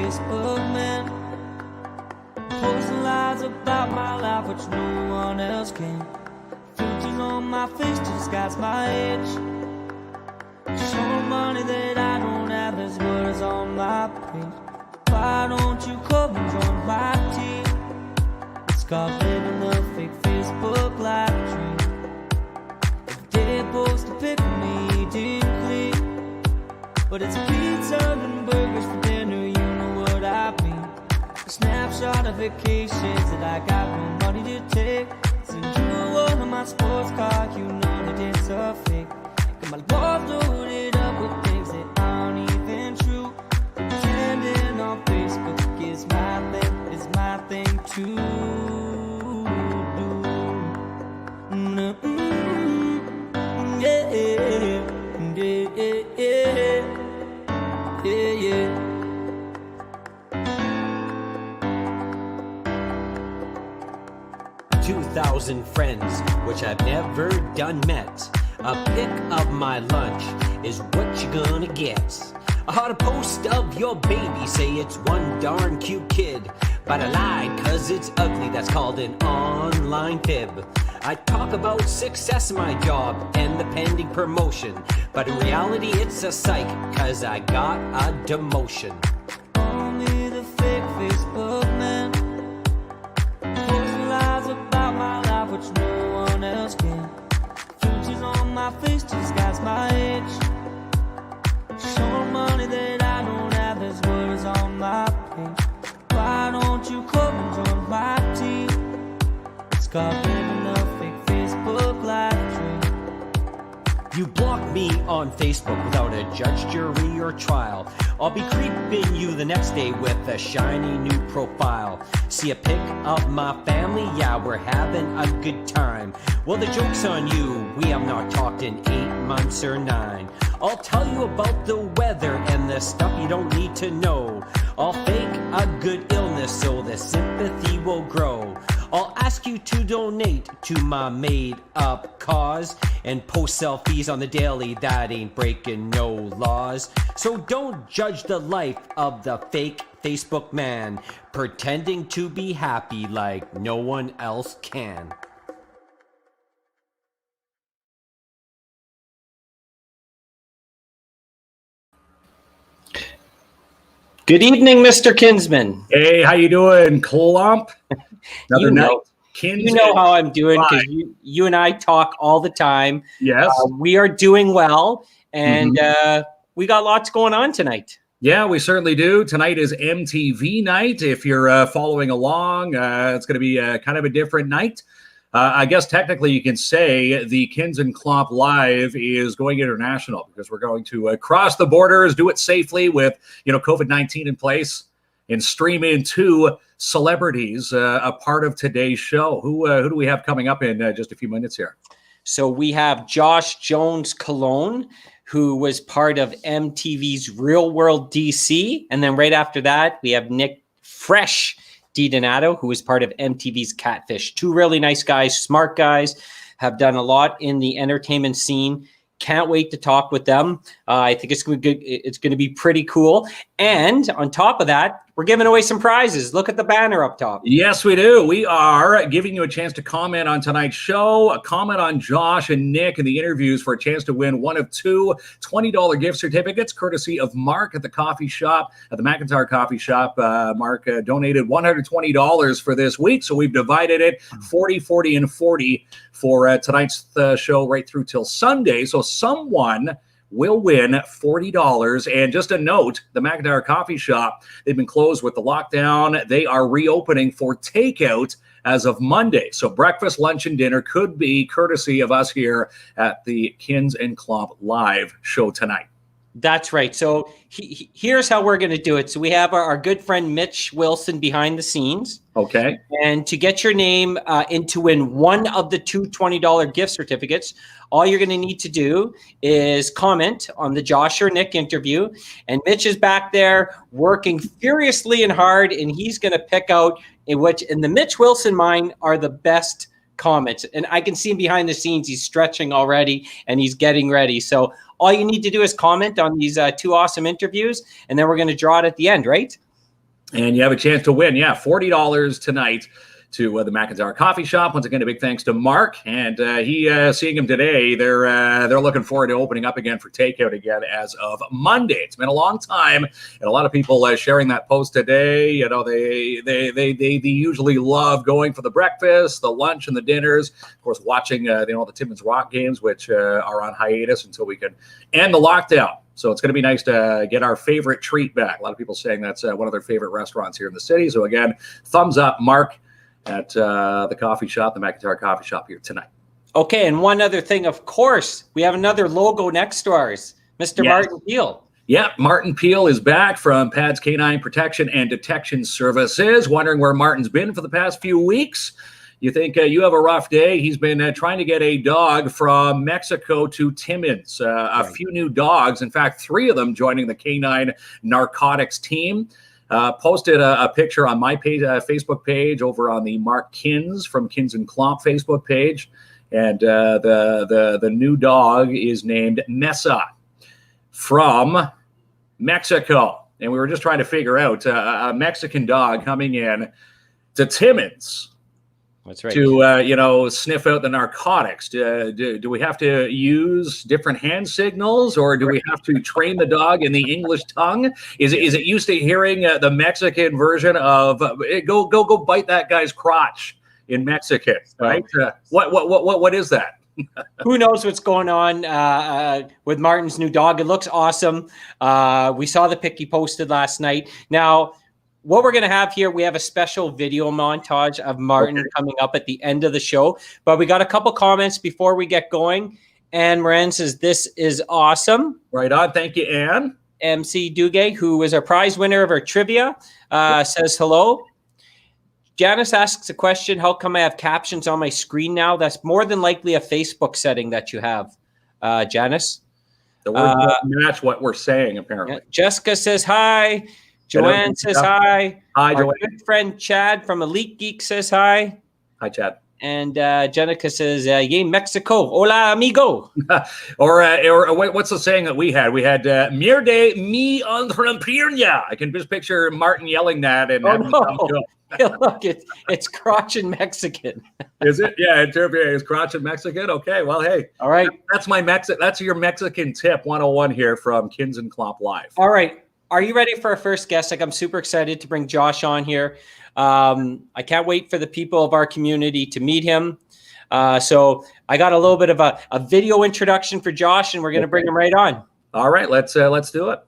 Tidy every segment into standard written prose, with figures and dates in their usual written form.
Facebook man, posting lies about my life which no one else can. Filters on my face to disguise my age. Show money that I don't have is what is on my page. Why don't you come and join my team? It's called living the fake Facebook live dream. If they post a pic of me eating clean, but it's pizza and burgers for dinner, you know what I mean. A snapshot of vacations that I got no money to take. Send you one of my sports cars, you know that it's a fake. Got my walls loaded up with things that aren't even true. Pretending on Facebook is my thing to do. Yeah, yeah, yeah, yeah. 2,000 friends, which I've never done met. A pic of my lunch is what you're gonna get. I had a post of your baby, say it's one darn cute kid. But I lied cause it's ugly, that's called an online fib. I talk about success in my job and the pending promotion. But in reality it's a psych, cause I got a demotion. Call me the fake Facebook man, posting lies about my life which no one else can. Filters on my face to disguise my age. Show money that I don't have is what is on my page. Why don't you come and join my team? It's called living the fake Facebook live dream. You block me on Facebook without a judge, jury, or trial. I'll be creeping you the next day with a shiny new profile. See a pic of my family? Yeah, we're having a good time. Well, the joke's on you. We have not talked in 8 months or 9. I'll tell you about the weather and the stuff you don't need to know. I'll fake a good illness so the sympathy will grow. I'll ask you to donate to my made-up cause and post selfies on the daily, that ain't breaking no laws. So don't judge the life of the fake Facebook man, pretending to be happy like no one else can. Good evening, Mr. Kinsman. Hey, how you doing, KLOMP? You know, KINZ you know how I'm doing because you and I talk all the time. Yes. We are doing well, and we got lots going on tonight. Yeah, we certainly do. Tonight is MTV night. If you're following along, it's going to be kind of a different night. I guess technically you can say the KINZ and KLOMP Live is going international because we're going to cross the borders, do it safely with, COVID-19 in place, and stream in 2 celebrities, a part of today's show. Who do we have coming up in just a few minutes here? So we have Josh Jones Cologne, who was part of MTV's Real World DC. And then right after that, we have Nick Fresh DiDonato, who is part of MTV's Catfish. 2 really nice guys, smart guys, have done a lot in the entertainment scene. Can't wait to talk with them. I think it's going to be good. It's going to be pretty cool. And on top of that, we're giving away some prizes. Look at the banner up top. Yes, we do. We are giving you a chance to comment on tonight's show, a comment on Josh and Nick in the interviews for a chance to win one of 2 $20 gift certificates, courtesy of Mark at the coffee shop, at the McIntyre Coffee Shop. Mark donated $120 for this week, so we've divided it 40, 40, and 40 for tonight's show right through till Sunday. So someone will win $40. And just a note, the McIntyre Coffee Shop, they've been closed with the lockdown. They are reopening for takeout as of Monday. So breakfast, lunch, and dinner could be courtesy of us here at the KINZ and KLOMP Live show tonight. That's right. So here's how we're going to do it. So we have our good friend Mitch Wilson behind the scenes. Okay. And to get your name in to win one of the 2 $20 gift certificates, all you're going to need to do is comment on the Josh or Nick interview. And Mitch is back there working furiously and hard, and he's going to pick out which, in the Mitch Wilson mind, are the best comments. And I can see him behind the scenes. He's stretching already, and he's getting ready. So all you need to do is comment on these 2 awesome interviews, and then we're going to draw it at the end, right? And you have a chance to win, $40 tonight to the McIntyre Coffee Shop. Once again, a big thanks to Mark, and seeing him today. They're looking forward to opening up again for takeout again as of Monday. It's been a long time, and a lot of people sharing that post today. You know, they usually love going for the breakfast, the lunch, and the dinners. Of course, watching the Timmins Rock games, which are on hiatus until we can end the lockdown. So it's going to be nice to get our favorite treat back. A lot of people saying that's one of their favorite restaurants here in the city. So again, thumbs up, Mark, at the coffee shop, the McIntyre Coffee Shop here tonight. Okay, and one other thing, of course, we have another logo next to ours, Mr. Yes. Martin Peel. Yeah, Martin Peel is back from Pad's Canine Protection and Detection Services. Wondering where Martin's been for the past few weeks? You think you have a rough day? He's been trying to get a dog from Mexico to Timmins. A few new dogs, in fact, 3 of them joining the Canine Narcotics team. Posted a picture on my page, Facebook page, over on the Mark KINZ from KINZ and KLOMP Facebook page, and the new dog is named Mesa from Mexico. And we were just trying to figure out a Mexican dog coming in to Timmins. That's right. To sniff out the narcotics. Do we have to use different hand signals, or do we have to train the dog in the English tongue? Is it used to hearing the Mexican version of go bite that guy's crotch in Mexican, right? What is that? Who knows what's going on with Martin's new dog? It looks awesome. We saw the pic he posted last night. Now, what we're going to have here, we have a special video montage of Martin coming up at the end of the show. But we got a couple comments before we get going. Anne Moran says, "This is awesome." Right on. Thank you, Anne. MC Duguay, who is our prize winner of our trivia, says hello. Janice asks a question, how come I have captions on my screen now? That's more than likely a Facebook setting that you have, Janice. The words don't match what we're saying, apparently. Yeah. Jessica says hi. Joanne says hi. Hi, Our Joanne. good friend Chad from Elite Geek says hi. Hi, Chad. And Jenica says, yay, Mexico. Hola, amigo. or what's the saying that we had? We had, Mierde mi entrepierna. I can just picture Martin yelling that. And Look, it's crotch in Mexican. Is it? Yeah, it's crotch in Mexican. Okay, well, hey. All right. That's your Mexican tip 101 here from KINZ and KLOMP Live. All right. Are you ready for our first guest? I'm super excited to bring Josh on here. I can't wait for the people of our community to meet him. So I got a little bit of a video introduction for Josh, and we're going to bring him right on. All right, let's do it.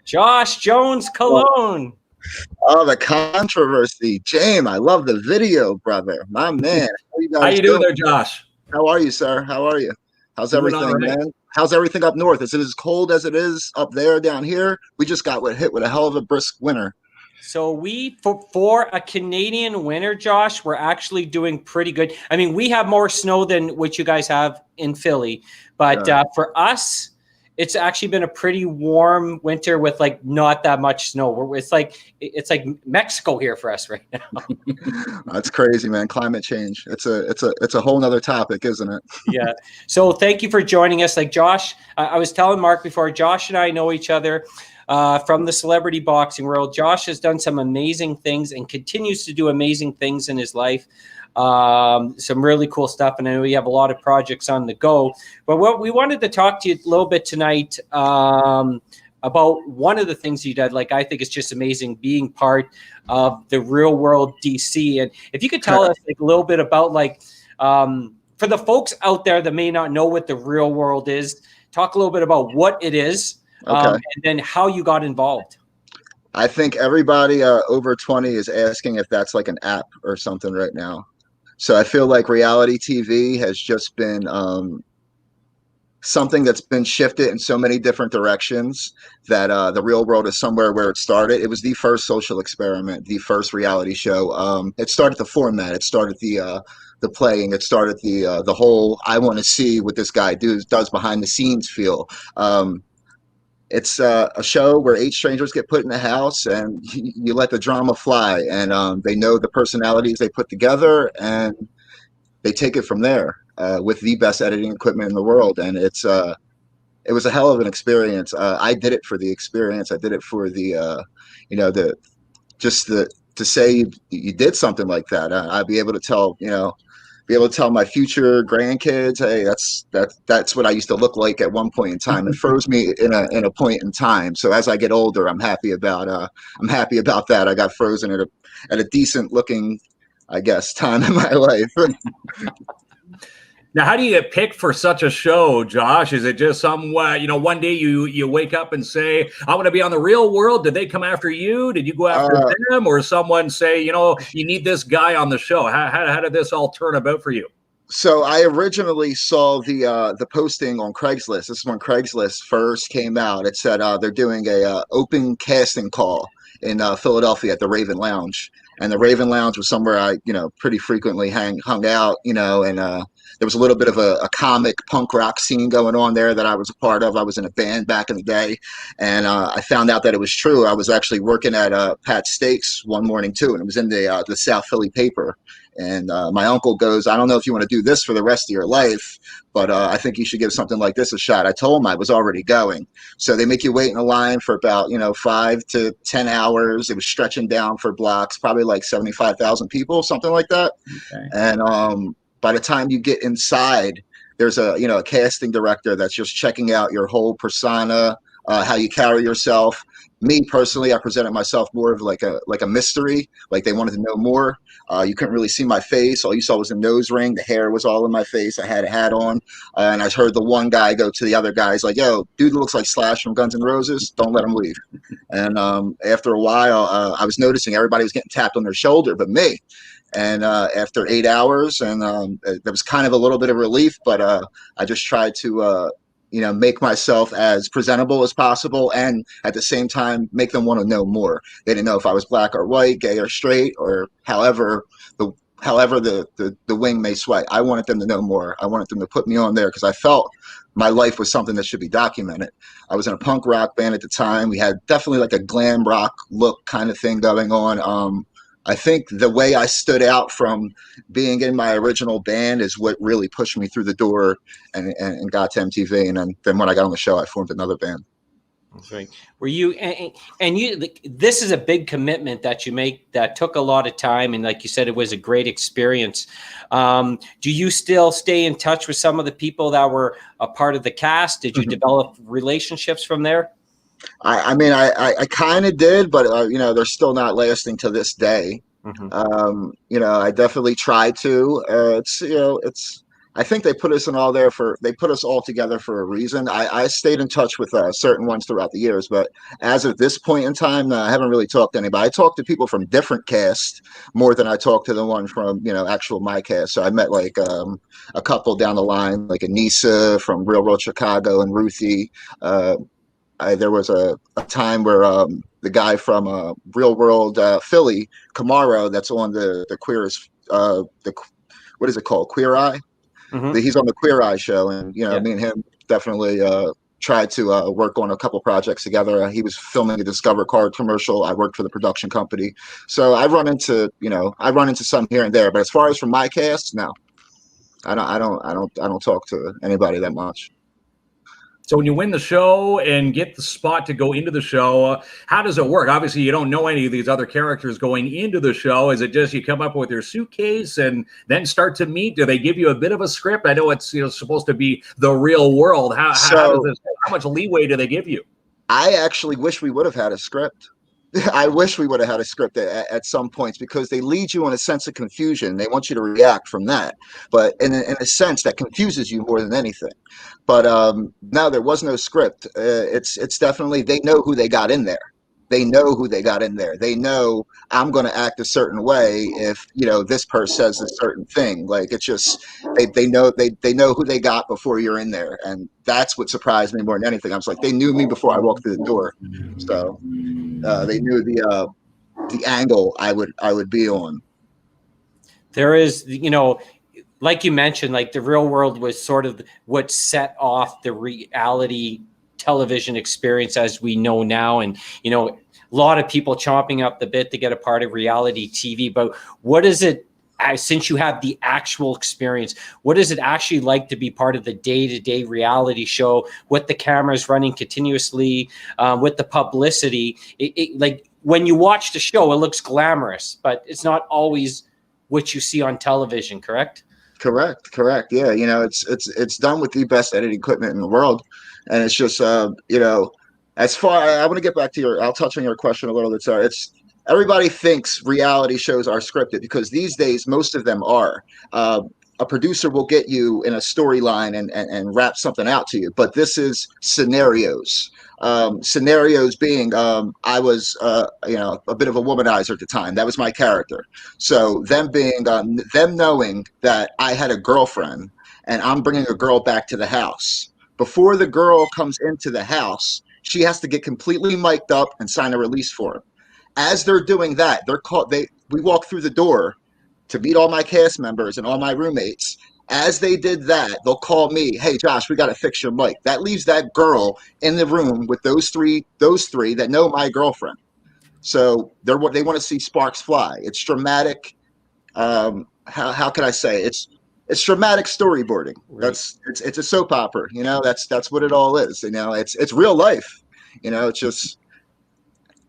Josh Jones Cologne. Oh, the controversy. James, I love the video, brother. My man. How you doing there, Josh? How are you, sir? How are you? How's everything, right, man? How's everything up north? Is it as cold as it is up there down here? We just got hit with a hell of a brisk winter. So we, for a Canadian winter, Josh, we're actually doing pretty good. I mean, we have more snow than what you guys have in Philly. But for us, it's actually been a pretty warm winter with like not that much snow. It's like Mexico here for us right now. That's crazy, man. Climate change. It's a whole nother topic, isn't it? Yeah. So thank you for joining us. Like Josh, I was telling Mark before, Josh and I know each other from the celebrity boxing world. Josh has done some amazing things and continues to do amazing things in his life. Some really cool stuff, and I know we have a lot of projects on the go. But what we wanted to talk to you a little bit tonight about one of the things you did. Like, I think it's just amazing being part of the Real World DC. And if you could tell us like a little bit about like, for the folks out there that may not know what the Real World is, talk a little bit about what it is, and then how you got involved. I think everybody over 20 is asking if that's like an app or something right now. So I feel like reality TV has just been something that's been shifted in so many different directions that the Real World is somewhere where it started. It was the first social experiment, the first reality show. It started the format. It started the playing. It started the whole I want to see what this guy does behind the scenes feel. It's a show where 8 strangers get put in a house and you let the drama fly, and they know the personalities they put together and they take it from there with the best editing equipment in the world. And it was a hell of an experience. I did it for the experience. I did it for the to say you did something like that. I'd be able to tell my future grandkids, hey, that's what I used to look like at one point in time. It froze me in a point in time. So as I get older, I'm happy about that. I got frozen at a decent looking, I guess, time in my life. Now, how do you get picked for such a show, Josh? Is it just one day you wake up and say, I want to be on the Real World? Did they come after you? Did you go after them? Or someone say, you need this guy on the show? How did this all turn about for you? So I originally saw the posting on Craigslist. This is when Craigslist first came out. It said they're doing a open casting call in Philadelphia at the Raven Lounge. And the Raven Lounge was somewhere I, pretty frequently hung out, and there was a little bit of a comic punk rock scene going on there that I was a part of. I was in a band back in the day, and I found out that it was true. I was actually working at Pat's Steaks one morning too, and it was in the South Philly paper. And my uncle goes, I don't know if you want to do this for the rest of your life, but I think you should give something like this a shot. I told him I was already going. So they make you wait in a line for about, 5 to 10 hours. It was stretching down for blocks, probably like 75,000 people, something like that. Okay. And by the time you get inside, there's a casting director that's just checking out your whole persona, how you carry yourself. Me personally, I presented myself more of like a mystery, like they wanted to know more. You couldn't really see my face. All you saw was a nose ring. The hair was all in my face. I had a hat on. And I heard the one guy go to the other guy. He's like, yo, dude looks like Slash from Guns N' Roses. Don't let him leave. And after a while, I was noticing everybody was getting tapped on their shoulder, but me. And after 8 hours, and there was kind of a little bit of relief, but I just tried to make myself as presentable as possible, and at the same time make them want to know more. They didn't know if I was black or white, gay or straight, or however the wing may sway. I wanted them to know more. I wanted them to put me on there because I felt my life was something that should be documented. I was in a punk rock band at the time. We had definitely like a glam rock look kind of thing going on. I think the way I stood out from being in my original band is what really pushed me through the door and got to MTV. And then when I got on the show, I formed another band. That's right. Were you, and you, this is a big commitment that you make that took a lot of time. And like you said, it was a great experience. Do you still stay in touch with some of the people that were a part of the cast? Did you develop relationships from there? I kind of did, but they're still not lasting to this day. I definitely tried to. I think they put us all together for a reason. I stayed in touch with certain ones throughout the years, but as of this point in time, I haven't really talked to anybody. I talked to people from different casts more than I talked to the one from actual my cast. So I met like a couple down the line, like Anissa from Real World Chicago and Ruthie. There was a time where the guy from Real World Philly, Camaro, that's on the Queer's, what is it called? Queer Eye? He's on the Queer Eye show. And, me and him definitely tried to work on a couple projects together. He was filming a Discover card commercial. I worked for the production company. So I run into some here and there. But as far as from my cast, no, I don't talk to anybody that much. So when you win the show and get the spot to go into the show, how does it work? Obviously, you don't know any of these other characters going into the show. Is it just you come up with your suitcase and then start to meet? Do they give you a bit of a script? I know it's supposed to be the real world. How much leeway do they give you? I actually wish we would have had a script. I wish we would have had a script at some points, because they lead you in a sense of confusion. They want you to react from that, but in a sense that confuses you more than anything. But no, there was no script. It's definitely, they know who they got in there. They know who they got in there. They know I'm going to act a certain way if this person says a certain thing. Like, it's just they know who they got before you're in there, and that's what surprised me more than anything. I was like, they knew me before I walked through the door, so they knew the angle I would be on. There is, like you mentioned, like the real world was sort of what set off the reality television experience as we know now. And, a lot of people chomping up the bit to get a part of reality TV. But what is it, since you have the actual experience, what is it actually like to be part of the day-to-day reality show with the cameras running continuously, with the publicity? Like, when you watch the show, it looks glamorous, but it's not always what you see on television, correct? Correct. Yeah, it's done with the best editing equipment in the world, and it's just as far, I want to get back to I'll touch on your question a little bit. Sorry, it's everybody thinks reality shows are scripted, because these days most of them are. A producer will get you in a storyline and wrap something out to you, but this is scenarios. Scenarios being, I was a bit of a womanizer at the time. That was my character. So them being them knowing that I had a girlfriend and I'm bringing a girl back to the house. Before the girl comes into the house, she has to get completely mic'd up and sign a release form. As they're doing that, we walk through the door to meet all my cast members and all my roommates. As they did that, they'll call me, "Hey Josh, we got to fix your mic." That leaves that girl in the room with those three that know my girlfriend. So they want to see sparks fly. It's dramatic. How can I say? It's dramatic storyboarding. Right. It's a soap opera. That's what it all is. It's real life. It's just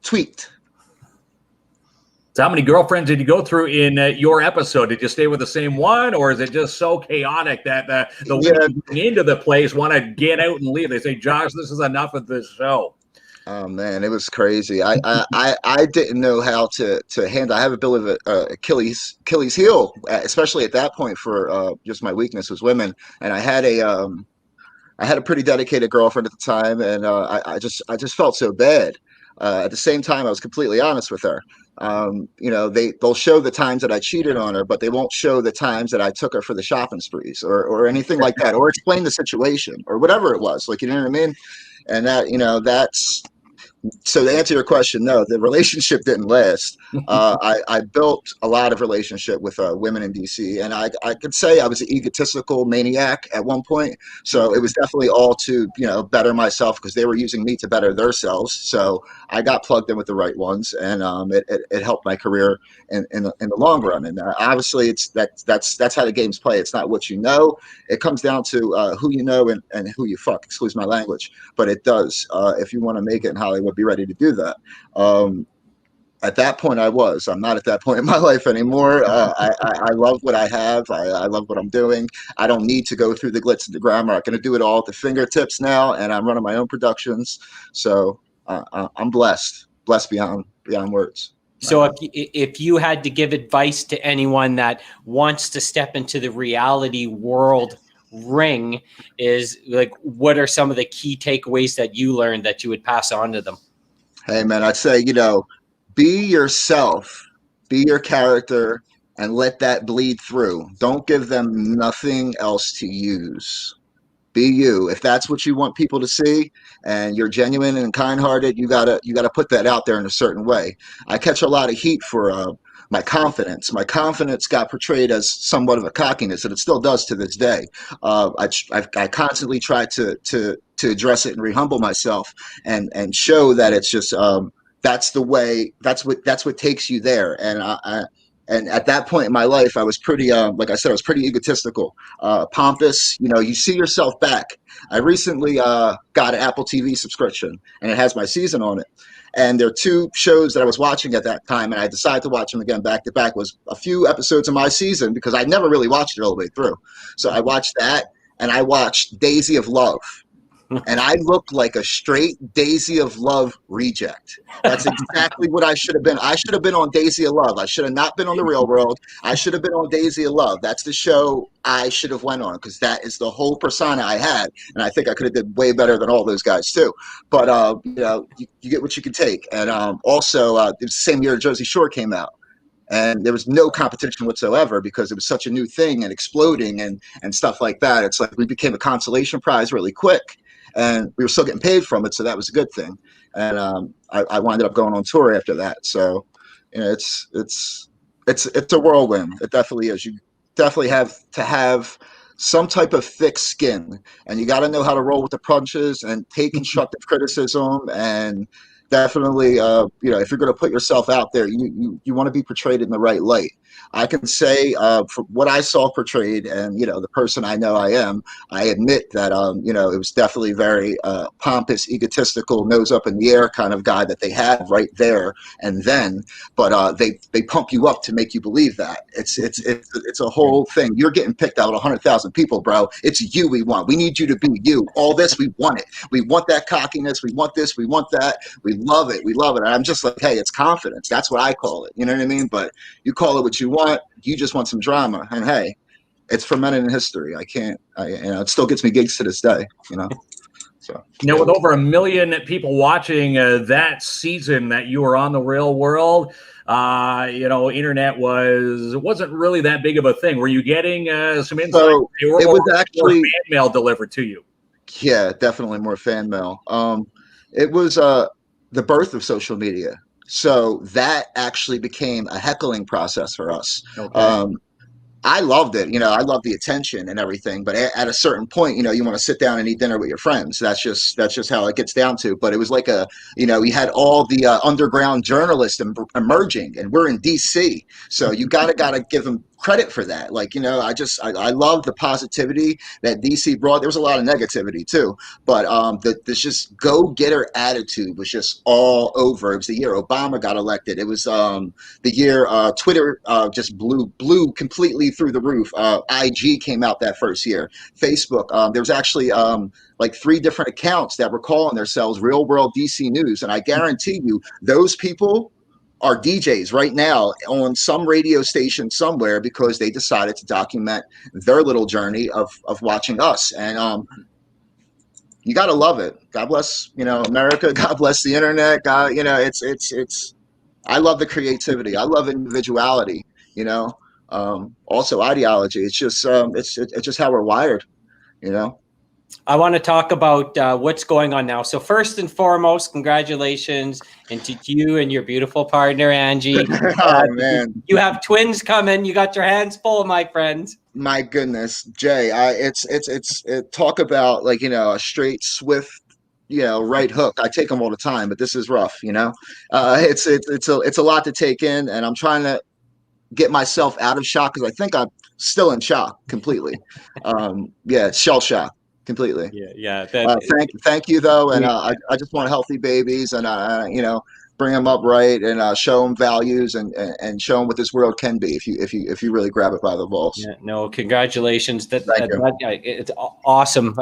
tweaked. So how many girlfriends did you go through in your episode? Did you stay with the same one, or is it just so chaotic that the women going into the place want to get out and leave? They say, "Josh, this is enough of this show." Oh man, it was crazy. I didn't know how to handle. I have a bit of a Achilles heel, especially at that point, for just my weakness was women, and I had a pretty dedicated girlfriend at the time, and I just felt so bad. At the same time, I was completely honest with her. They'll show the times that I cheated on her, but they won't show the times that I took her for the shopping sprees or anything like that, or explain the situation or whatever it was. Like, you know what I mean? And that's. So to answer your question, no, the relationship didn't last. I built a lot of relationship with women in DC, and I could say I was an egotistical maniac at one point. So it was definitely all to better myself, because they were using me to better themselves. So I got plugged in with the right ones, and it helped my career in the long run. And obviously, that's how the games play. It's not what you know; it comes down to who you know and who you fuck. Excuse my language, but it does. If you want to make it in Hollywood, be ready to do that. At that point, I'm not at that point in my life anymore. I love what I have. I love what I'm doing. I don't need to go through the glitz and the glamour. I'm going to do it all at the fingertips now, and I'm running my own productions. So I'm blessed beyond words. So if you had to give advice to anyone that wants to step into the reality world ring, is like, what are some of the key takeaways that you learned that you would pass on to them? Hey man, I'd say, be yourself, be your character, and let that bleed through. Don't give them nothing else to use. Be you. If that's what you want people to see, and you're genuine and kind-hearted, you gotta put that out there in a certain way. I catch a lot of heat for my confidence. My confidence got portrayed as somewhat of a cockiness, and it still does to this day. I constantly try to address it and rehumble myself and show that it's just that's the way. That's what takes you there. And at that point in my life, I was pretty, like I said, I was pretty egotistical, pompous. You see yourself back. I recently got an Apple TV subscription, and it has my season on it. And there are two shows that I was watching at that time, and I decided to watch them again back to back. Was a few episodes of my season, because I never really watched it all the way through. So I watched that, and I watched Daisy of Love. and I look like a straight Daisy of Love reject. That's exactly what I should have been. I should have been on Daisy of Love. I should have not been on The Real World. I should have been on Daisy of Love. That's the show I should have went on, because that is the whole persona I had, and I think I could have did way better than all those guys too. But you get what you can take. And also, it was the same year Jersey Shore came out. And there was no competition whatsoever because it was such a new thing and exploding and stuff like that. It's like we became a consolation prize really quick, and we were still getting paid from it, so that was a good thing. And I winded up going on tour after that. So, it's a whirlwind. It definitely is. You definitely have to have some type of thick skin, and you got to know how to roll with the punches and take constructive criticism. And definitely, if you're going to put yourself out there, you want to be portrayed in the right light. I can say, for what I saw portrayed, and the person I know I am, I admit that it was definitely very pompous, egotistical, nose up in the air kind of guy that they had right there and then. But they pump you up to make you believe that. It's a whole thing. You're getting picked out of 100,000 people, bro. It's you we want. We need you to be you. All this, we want it. We want that cockiness. We want this. We want that. We love it. We love it. And I'm just like, hey, it's confidence. That's what I call it. You know what I mean? But you call it what you want. You just want some drama. And hey, it's fermented in history. It still gets me gigs to this day, So, with over 1 million people watching that season that you were on The Real World, internet wasn't really that big of a thing. Were you getting some insight? So it was actually fan mail delivered to you. Yeah, definitely more fan mail. It was the birth of social media. So that actually became a heckling process for us. Okay. I loved it. I loved the attention and everything. But at a certain point, you want to sit down and eat dinner with your friends. That's just how it gets down to. But it was like we had all the underground journalists emerging, and we're in DC. So you gotta give them credit for that. I love the positivity that DC brought. There was a lot of negativity too, but this just go-getter attitude was just all over. It was the year Obama got elected. It was the year Twitter just blew completely through the roof. IG came out that first year. Facebook, there was actually like 3 different accounts that were calling themselves Real World DC News, and I guarantee you those people are DJs right now on some radio station somewhere because they decided to document their little journey of watching us. And you got to love it. God bless, America. God bless the internet. God, it's I love the creativity. I love individuality, also ideology. It's just it's just how we're wired, I want to talk about what's going on now. So first and foremost, congratulations to you and your beautiful partner, Angie. Oh, man. You have twins coming. You got your hands full, my friend. My goodness, Jay. Talk about a straight, swift, right hook. I take them all the time, but this is rough. It's a lot to take in, and I'm trying to get myself out of shock because I think I'm still in shock completely. Shell shock. Completely. Yeah. Thank you though, and I just want healthy babies, and bring them up right, and show them values, and show them what this world can be if you really grab it by the balls. Yeah, no, congratulations. Thank you. It's awesome.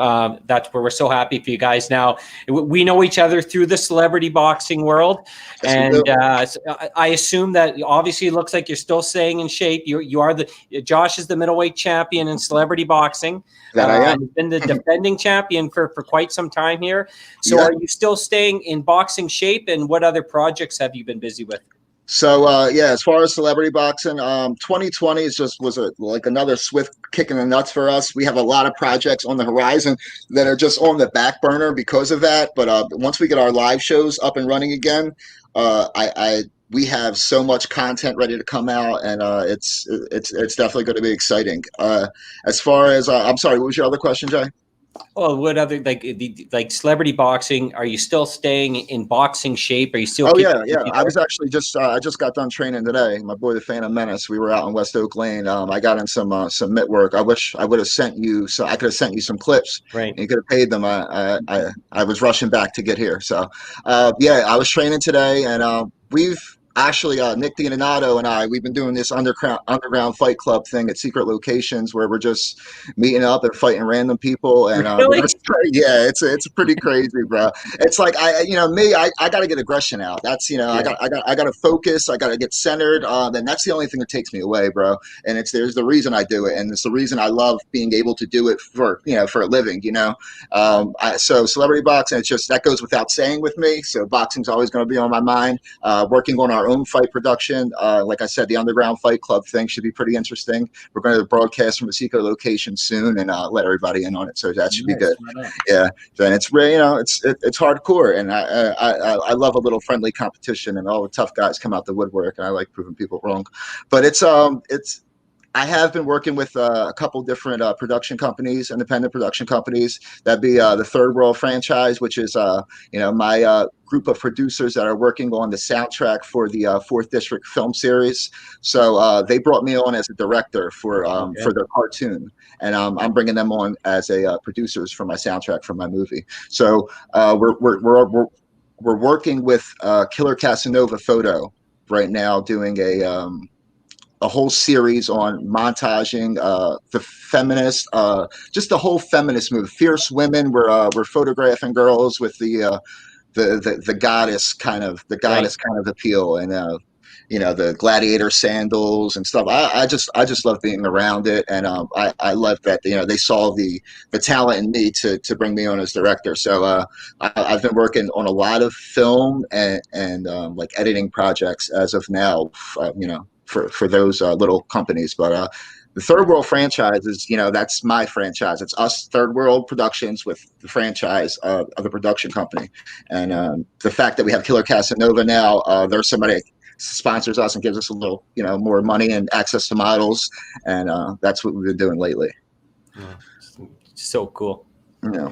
That's where we're so happy for you guys. Now we know each other through the celebrity boxing world, yes, and I assume that obviously it looks like you're still staying in shape. You are Josh is the middleweight champion in celebrity boxing. That I am. You've been the defending champion for quite some time here. So Are you still staying in boxing shape, and what other projects have you been busy with? So as far as celebrity boxing, 2020 was another swift kick in the nuts for us. We have a lot of projects on the horizon that are just on the back burner because of that. But once we get our live shows up and running again, we have so much content ready to come out, and it's definitely going to be exciting. As far as I'm sorry, what was your other question, Jay? Well, what other like celebrity boxing? Are you still staying in boxing shape? Are you still? Oh yeah. I was actually I just got done training today. My boy, the Phantom Menace. We were out in West Oak Lane. I got in some mitt work. I wish I would have sent you. So I could have sent you some clips. Right. And you could have paid them. I was rushing back to get here. So I was training today, and Actually, Nick D'Inato and we've been doing this underground fight club thing at secret locations where we're just meeting up and fighting random people. And Really? yeah, it's pretty crazy, bro. It's like I got to get aggression out. That's Yeah. I got to focus. I got to get centered. And that's the only thing that takes me away, bro. And there's the reason I do it, and it's the reason I love being able to do it for for a living. So celebrity boxing, it's just that goes without saying with me. So boxing's always going to be on my mind. Working on our own fight production. Like I said, the Underground Fight Club thing should be pretty interesting. We're going to broadcast from a secret location soon and let everybody in on it. So that should be good. Right. Yeah, and it's really, it's hardcore, and I love a little friendly competition, and all the tough guys come out the woodwork, and I like proving people wrong. But it's I have been working with a couple different production companies, independent production companies. That'd be the Third World franchise, which is my group of producers that are working on the soundtrack for the Fourth District film series. So they brought me on as a director for their cartoon, and I'm bringing them on as a producers for my soundtrack for my movie. So we're working with Killer Casanova Photo right now, doing a whole series on montaging the feminist, just the whole feminist move. Fierce women. We're photographing girls with the goddess kind of kind of appeal, and the gladiator sandals and stuff. I just love being around it, and I love that they saw the talent in me to bring me on as director. So I've been working on a lot of film and like editing projects as of now. For those little companies, but the Third World franchise is, that's my franchise. It's us, Third World Productions, with the franchise of the production company. And the fact that we have Killer Casanova now, there's somebody that sponsors us and gives us a little, more money and access to models. And that's what we've been doing lately. So cool. Yeah.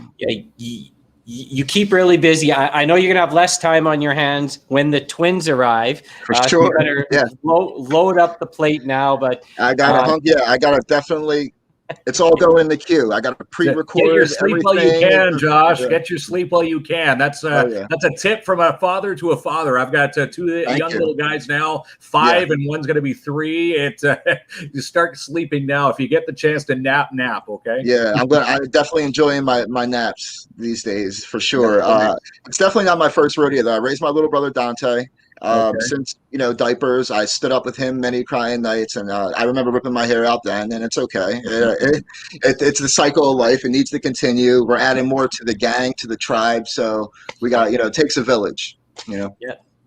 You keep really busy. I know you're going to have less time on your hands when the twins arrive. For So sure. you better load up the plate now. But I got to definitely. It's all going in the queue. I got to pre-record. Get your sleep everything. while you can, Josh. Yeah. Get your sleep while you can. That's a tip from a father to a father. I've got two young little guys now, 5 and one's going to be 3. You start sleeping now if you get the chance to nap. Okay. Yeah, I'm definitely enjoying my naps these days for sure. It's definitely not my first rodeo though. I raised my little brother Dante. Since diapers, I stood up with him many crying nights, and I remember ripping my hair out then, and it's okay. It's the cycle of life. It needs to continue. We're adding more to the gang, to the tribe, so we got it takes a village. Yeah,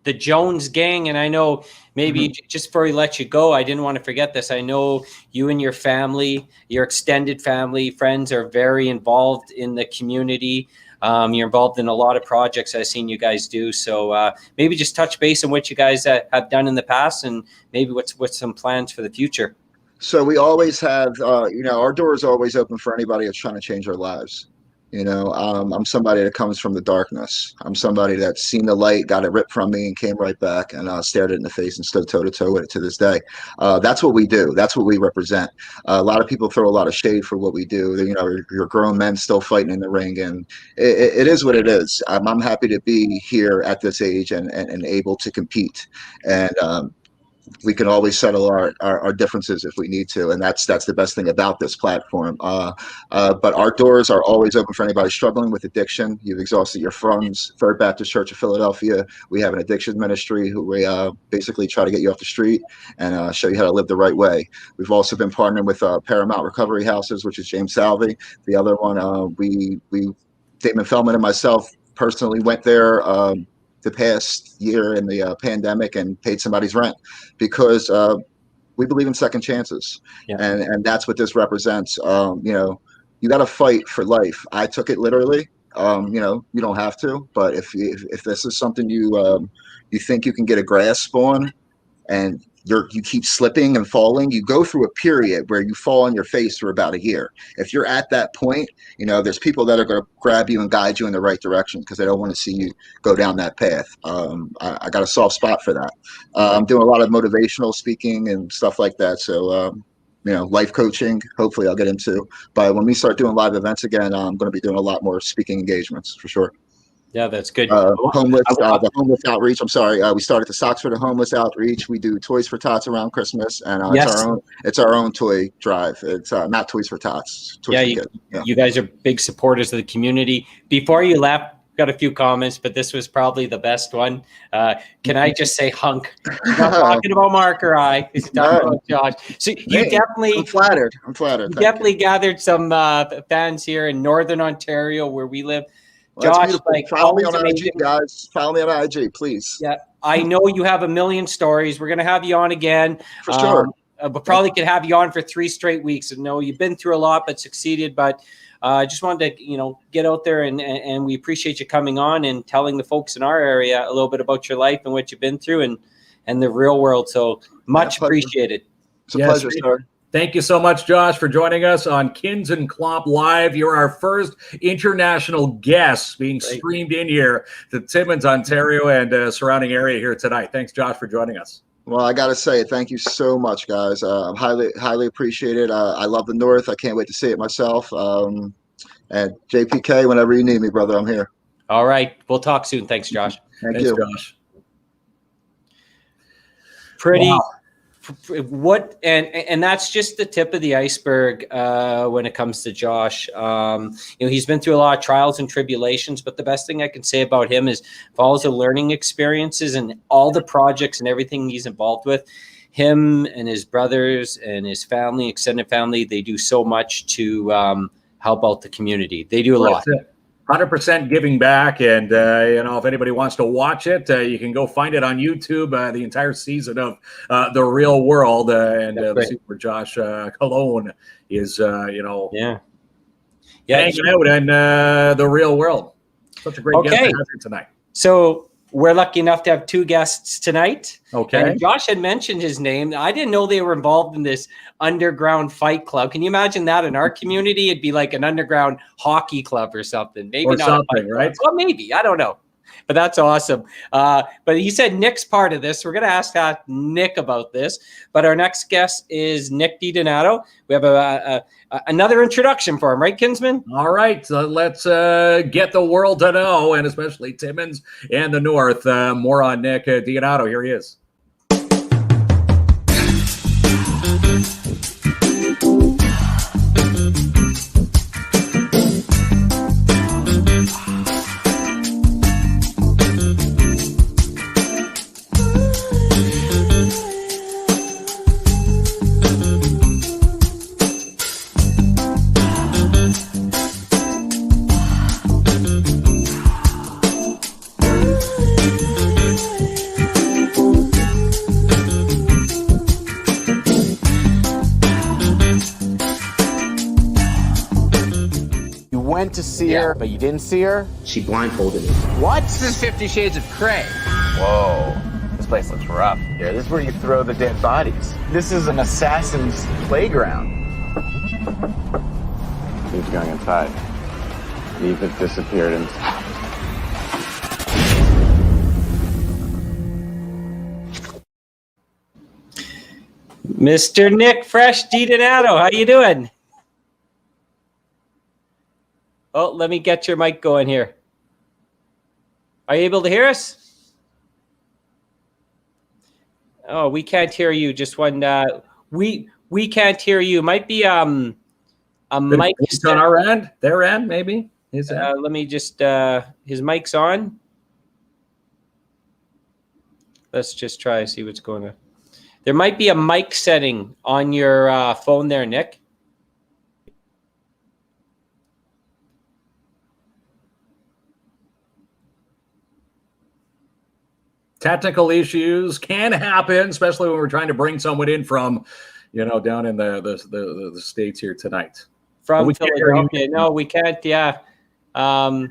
the Jones gang, and I know maybe just before we let you go, I didn't want to forget this. I know you and your family, your extended family, friends are very involved in the community. You're involved in a lot of projects I've seen you guys do. So maybe just touch base on what you guys have done in the past, and maybe what's some plans for the future. So we always have, our door is always open for anybody that's trying to change their lives. I'm somebody that comes from the darkness. I'm somebody that's seen the light, got it ripped from me, and came right back and stared it in the face and stood toe to toe with it to this day. That's what we do. That's what we represent. A lot of people throw a lot of shade for what we do. You're grown men still fighting in the ring, and it is what it is. I'm happy to be here at this age and able to compete. And we can always settle our differences if we need to, and that's the best thing about this platform. But our doors are always open for anybody struggling with addiction. You've exhausted your funds. Third Baptist Church of Philadelphia, we have an addiction ministry who we basically try to get you off the street and show you how to live the right way. We've also been partnering with Paramount Recovery Houses, which is James Salvey. The other one, Damon Feldman and myself personally went there the past year in the pandemic and paid somebody's rent because we believe in second chances. And that's what this represents. You got to fight for life. I took it literally. You don't have to, but if this is something you think you can get a grasp on, and you keep slipping and falling, you go through a period where you fall on your face for about a year. If you're at that point, there's people that are going to grab you and guide you in the right direction because they don't want to see you go down that path. I got a soft spot for that. I'm doing a lot of motivational speaking and stuff like that. So, life coaching, hopefully I'll get into. But when we start doing live events again, I'm going to be doing a lot more speaking engagements for sure. Yeah, that's good. The homeless outreach. I'm sorry. We started the Socks for the Homeless outreach. We do Toys for Tots around Christmas, and Yes. it's our own toy drive. It's not Toys for Tots. Toys for Kids. Yeah. You guys are big supporters of the community. Before you left, got a few comments, but this was probably the best one. Can I just say hunk? He's not talking about Mark or I. He's talking about Josh. So you definitely, I'm flattered. You definitely gathered some fans here in Northern Ontario where we live. Well, Josh, follow me on IG, guys. Follow me on IG, please. Yeah, I know you have a million stories. We're going to have you on again. For sure. But probably could have you on for 3 straight weeks. And know you've been through a lot, but succeeded. But I just wanted to, get out there and we appreciate you coming on and telling the folks in our area a little bit about your life and what you've been through and the real world. So much appreciated. It's a pleasure, sir. Thank you so much, Josh, for joining us on KINZ and KLOMP Live. You're our first international guest being streamed in here to Timmins, Ontario, and surrounding area here tonight. Thanks, Josh, for joining us. Well, I got to say, thank you so much, guys. Highly appreciate it. I love the North. I can't wait to see it myself. And JPK, whenever you need me, brother, I'm here. All right. We'll talk soon. Thanks, Josh. Thanks, you. Josh. Pretty. Wow. And that's just the tip of the iceberg when it comes to Josh. He's been through a lot of trials and tribulations, but the best thing I can say about him is follows the learning experiences and all the projects and everything he's involved with. Him and his brothers and his family, extended family, they do so much to help out the community. They do a lot. 100% giving back, and if anybody wants to watch it, you can go find it on YouTube. The entire season of The Real World, and where Josh Cologne is, hanging out in The Real World. Such a great guest to have here tonight. So we're lucky enough to have 2 guests tonight. Okay. And Josh had mentioned his name. I didn't know they were involved in this underground fight club. Can you imagine that in our community? It'd be like an underground hockey club or something. Maybe or not something, right? Well, maybe. I don't know. But that's awesome. But he said Nick's part of this. We're going to ask Nick about this. But our next guest is Nick DiDonato. We have another introduction for him, right, Kinsman? All right. So let's get the world to know, and especially Timmins and the North. More on Nick DiDonato. Here he is. Went to see her, but you didn't see her? She blindfolded me. What? This is 50 Shades of Grey. Whoa. This place looks rough. Yeah, this is where you throw the dead bodies. This is an assassin's playground. He's going inside. Eva disappeared inside. Mr. Nick Fresh DiDonato, how you doing? Oh, let me get your mic going here. Are you able to hear us? Oh, we can't hear you. Just one. We can't hear you. Might be a mic. It's on our end. Their end, maybe. Let me just. His mic's on. Let's just try to see what's going on. There might be a mic setting on your phone there, Nick. Technical issues can happen, especially when we're trying to bring someone in from, down in the States here tonight. From Philadelphia. No, we can't. Yeah. Let's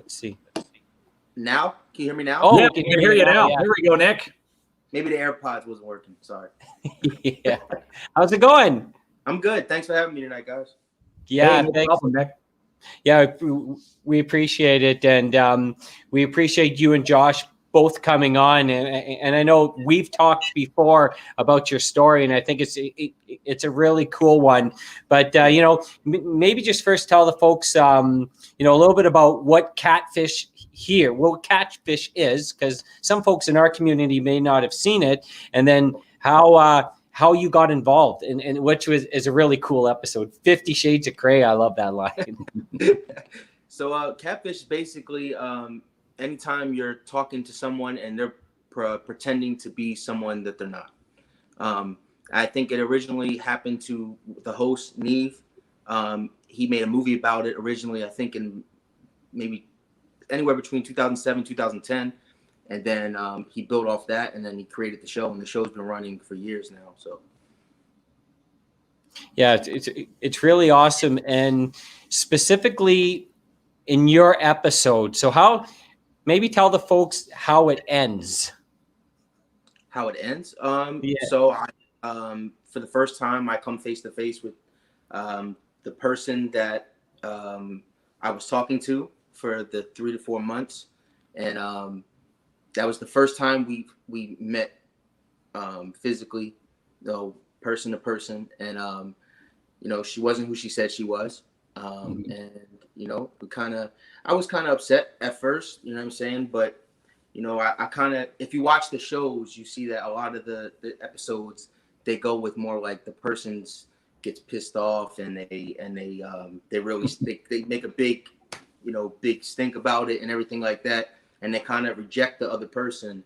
see. Now? Can you hear me now? Oh, yeah, we can hear you now. Yeah. There we go, Nick. Maybe the AirPods wasn't working. Sorry. Yeah. How's it going? I'm good. Thanks for having me tonight, guys. Yeah, no thanks. problem, Nick. Yeah, we appreciate it, and we appreciate you and Josh both coming on, and I know we've talked before about your story, and I think it's a really cool one. But maybe just first tell the folks a little bit about what catfish is, because some folks in our community may not have seen it, and then how you got involved, and which is a really cool episode. 50 Shades of Grey. I love that line. So catfish is basically anytime you're talking to someone and they're pretending to be someone that they're not. I think it originally happened to the host, Neve. He made a movie about it originally, I think in maybe anywhere between 2007, 2010. And then he built off that, and then he created the show, and the show's been running for years now. So, yeah, it's really awesome. And specifically in your episode, so maybe tell the folks how it ends. How it ends? Yeah. So I, for the first time, I come face to face with the person that I was talking to for the 3 to 4 months, and that was the first time we met physically, person to person, and she wasn't who she said she was, and I was kind of upset at first, you know what I'm saying, but I kind of, if you watch the shows, you see that a lot of the episodes, they go with more like the person's gets pissed off, and they really they make a big stink about it and everything like that, and they kind of reject the other person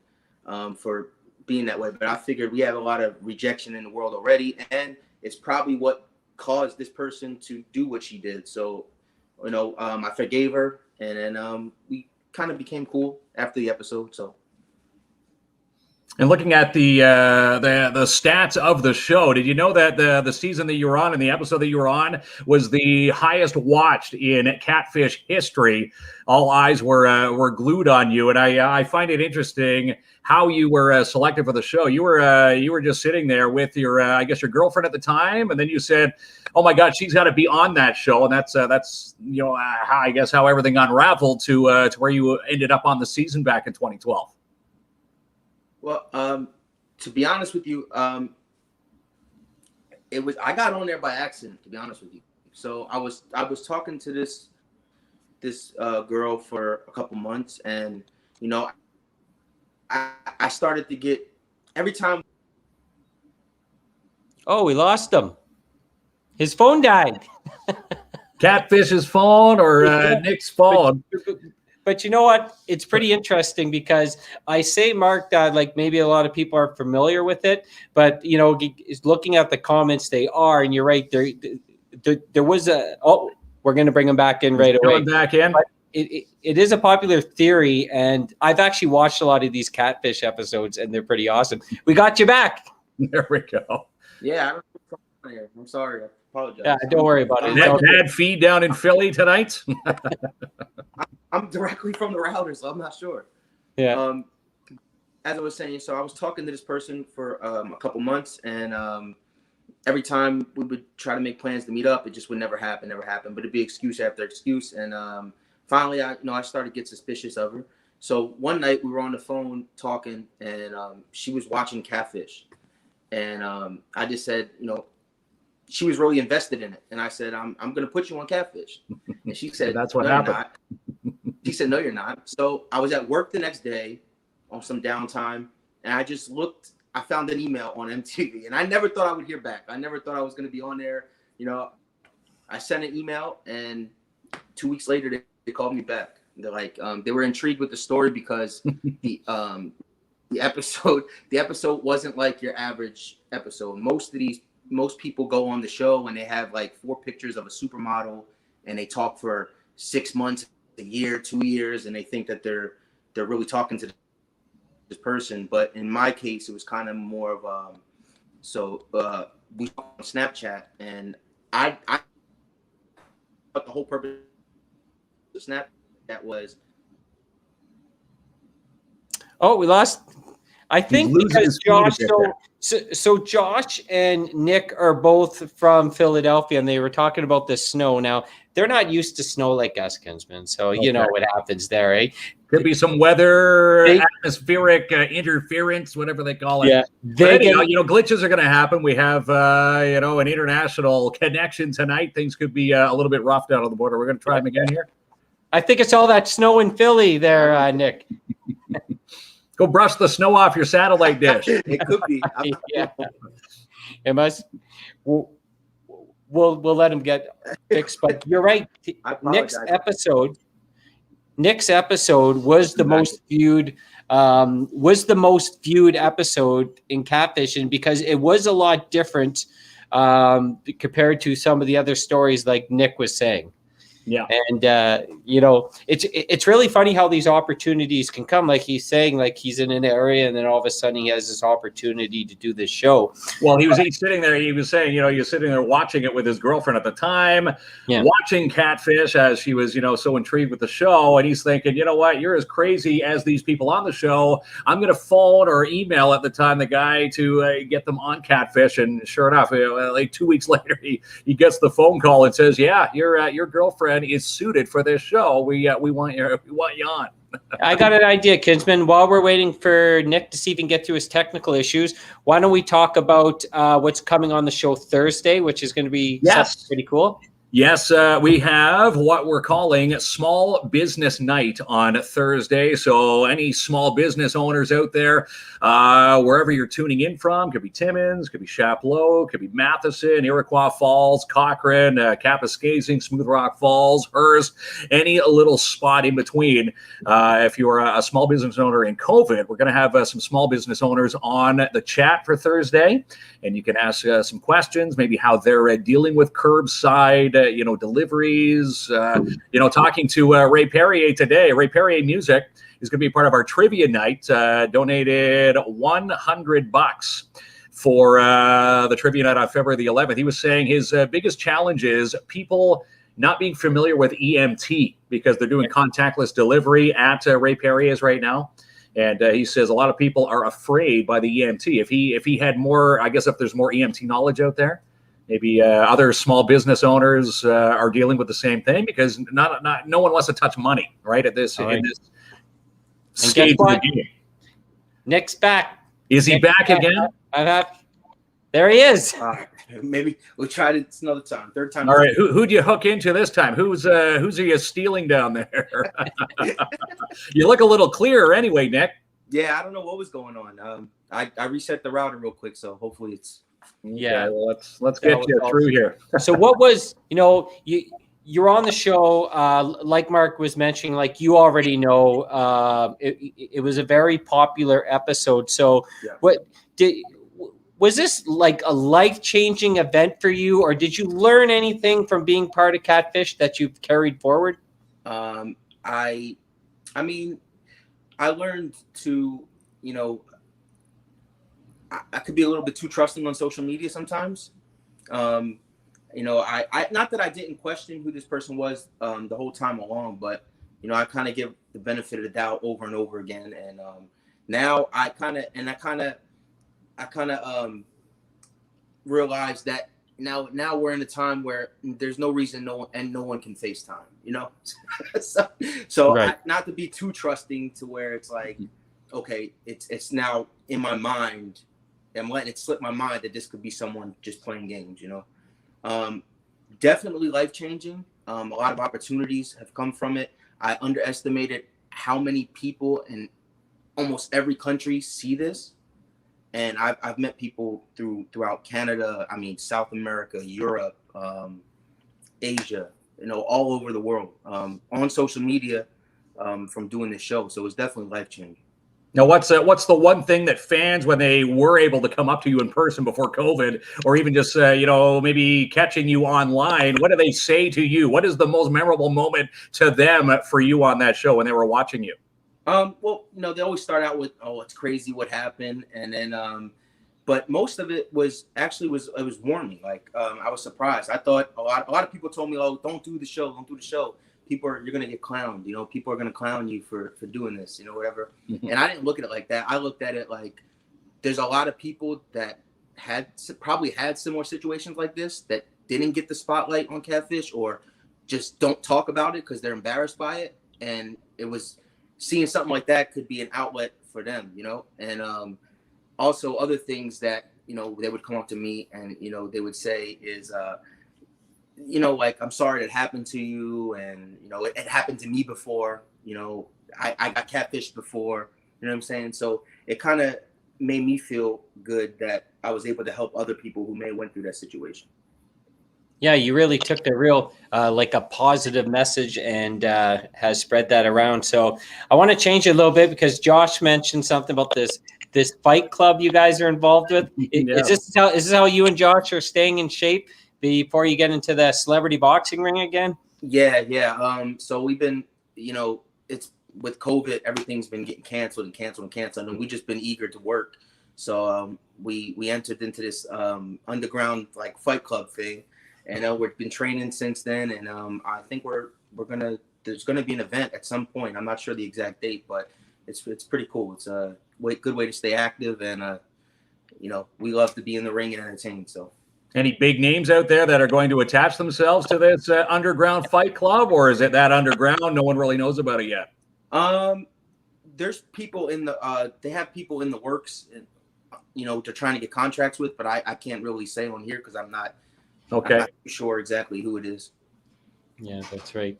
for being that way. But I figured we have a lot of rejection in the world already, and it's probably what caused this person to do what she did. So I forgave her, and then we kind of became cool after the episode. So, and looking at the stats of the show, did you know that the season that you were on and the episode that you were on was the highest watched in Catfish history? All eyes were glued on you, and I find it interesting how you were selected for the show. You were just sitting there with your I guess your girlfriend at the time, and then you said, "Oh my God, she's got to be on that show," and that's I guess how everything unraveled to where you ended up on the season back in 2012. Well, to be honest with you, I got on there by accident, to be honest with you. So I was talking to this girl for a couple months, and I started to get every time. Oh, we lost him. His phone died. Catfish's phone or Nick's phone. But you know what? It's pretty interesting because I say, Mark, that like maybe a lot of people are familiar with it, but looking at the comments, they are, and you're right. There was we're going to bring him back in right away. Going back in. But it is a popular theory, and I've actually watched a lot of these Catfish episodes, and they're pretty awesome. We got you back. There we go. Yeah, I don't know here. I'm sorry. I apologize. Yeah, don't worry about it. Bad feed down in Philly tonight. I'm directly from the router, so I'm not sure. Yeah. As I was saying, so I was talking to this person for a couple months, and every time we would try to make plans to meet up, it just would never happen. But it'd be excuse after excuse, and finally, I started to get suspicious of her. So one night we were on the phone talking, and she was watching Catfish, and I just said, she was really invested in it, and I said, I'm going to put you on Catfish, and she said, that's what no, happened. She said, no, you're not. So I was at work the next day on some downtime, and I just looked. I found an email on MTV, and I never thought I would hear back. I never thought I was going to be on there. I sent an email, and 2 weeks later, they called me back. They're like, they were intrigued with the story because the episode wasn't like your average episode. Most people go on the show and they have like 4 pictures of a supermodel, and they talk for 6 months, a year, 2 years, and they think that they're really talking to this person. But in my case, it was kind of more of we talked on Snapchat, and I the whole purpose of Snapchat was. Oh, we lost. I think losing because his feet a Josh, bit so Josh and Nick are both from Philadelphia, and they were talking about the snow. Now they're not used to snow like us, Kinsman. So you know what happens there, eh? Could be some weather, atmospheric interference, whatever they call it. Yeah, But anyhow, glitches are going to happen. We have, an international connection tonight. Things could be a little bit rough down on the border. We're going to try them again here. I think it's all that snow in Philly there, Nick. Go brush the snow off your satellite dish. It could be. Yeah. It must. We'll let him get fixed. But you're right. Nick's episode was the most viewed. Was the most viewed episode in Catfishing because it was a lot different compared to some of the other stories, like Nick was saying. Yeah. And, it's really funny how these opportunities can come. Like he's saying, like he's in an area and then all of a sudden he has this opportunity to do this show. Well, he's sitting there. He was saying, he was sitting there watching it with his girlfriend at the time, watching Catfish as she was, so intrigued with the show. And he's thinking, you know what? You're as crazy as these people on the show. I'm going to phone or email at the time the guy to get them on Catfish. And sure enough, like 2 weeks later, he gets the phone call and says, yeah, your girlfriend is suited for this show. We want you on. I got an idea, Kinsman. While we're waiting for Nick to see if he can get through his technical issues, why don't we talk about what's coming on the show Thursday, which is going to be pretty cool. Yes, we have what we're calling Small Business Night on Thursday. So any small business owners out there, wherever you're tuning in from, could be Timmins, could be Chapleau, could be Matheson, Iroquois Falls, Cochrane, Kapuskasing, Smooth Rock Falls, Hearst, any little spot in between. If you're a small business owner in COVID, we're going to have some small business owners on the chat for Thursday. And you can ask some questions, maybe how they're dealing with curbside, deliveries. Talking to Ray Perrier today. Ray Perrier Music is going to be part of our trivia night. Donated $100 for the trivia night on February the 11th. He was saying his biggest challenge is people not being familiar with EMT because they're doing contactless delivery at Ray Perrier's right now. And he says a lot of people are afraid by the EMT. If he had more, I guess if there's more EMT knowledge out there, maybe other small business owners are dealing with the same thing because no one wants to touch money, right? In this stage of the game. Nick's back. Is he back again? There he is. Maybe we'll try it another time. Third time. All right. Who'd you hook into this time? Who's you stealing down there? You look a little clearer anyway, Nick. Yeah, I don't know what was going on. I reset the router real quick, so hopefully it's. Yeah. Well, let's get you through here. So what was you're on the show, like Mark was mentioning, like you already know, it was a very popular episode. So was this like a life-changing event for you, or did you learn anything from being part of Catfish that you've carried forward? I mean, I learned to, I could be a little bit too trusting on social media sometimes. I not that I didn't question who this person was the whole time along, but I kind of give the benefit of the doubt over and over again, and now I kind of realized that now we're in a time where there's no reason no one can FaceTime, so right. Not to be too trusting to where it's like, okay, it's now in my mind. I'm letting it slip my mind that this could be someone just playing games, Definitely life-changing. A lot of opportunities have come from it. I underestimated how many people in almost every country see this. And I've met people throughout Canada, South America, Europe, Asia, all over the world, on social media, from doing this show. So it's definitely life-changing. Now, what's the one thing that fans, when they were able to come up to you in person before COVID, or even just maybe catching you online, what do they say to you? What is the most memorable moment to them for you on that show when they were watching you? Well, they always start out with, "Oh, it's crazy what happened," and then, but most of it was warming. Like, I was surprised. I thought a lot of people told me, "Oh, don't do the show," you're gonna get clowned. You know, people are gonna clown you for doing this. You know, whatever. Mhm. And I didn't look at it like that. I looked at it like there's a lot of people that probably had similar situations like this that didn't get the spotlight on Catfish, or just don't talk about it because they're embarrassed by it. And it was seeing something like that could be an outlet for them, you know. And also other things that, you know, they would come up to me and, you know, they would say is, you know, like, I'm sorry it happened to you. And, you know, it happened to me before, you know, I got catfished before, you know what I'm saying? So it kind of made me feel good that I was able to help other people who may have went through that situation. Yeah, you really took the real, like a positive message and has spread that around. So I want to change it a little bit because Josh mentioned something about this fight club you guys are involved with. Yeah. Is this how you and Josh are staying in shape before you get into the celebrity boxing ring again? Yeah. So we've been, you know, it's with COVID, everything's been getting canceled, and we've just been eager to work. So we entered into this underground like fight club thing. And we've been training since then, and I think there's gonna be an event at some point. I'm not sure the exact date, but it's pretty cool. It's a good way to stay active, and you know, we love to be in the ring and entertain. So, Any big names out there that are going to attach themselves to this underground fight club, or is it that underground no one really knows about it yet? There's people in the they have people in the works, and, you know, they're trying to get contracts with, but I can't really say on here because I'm not sure exactly who it is. Yeah, that's right.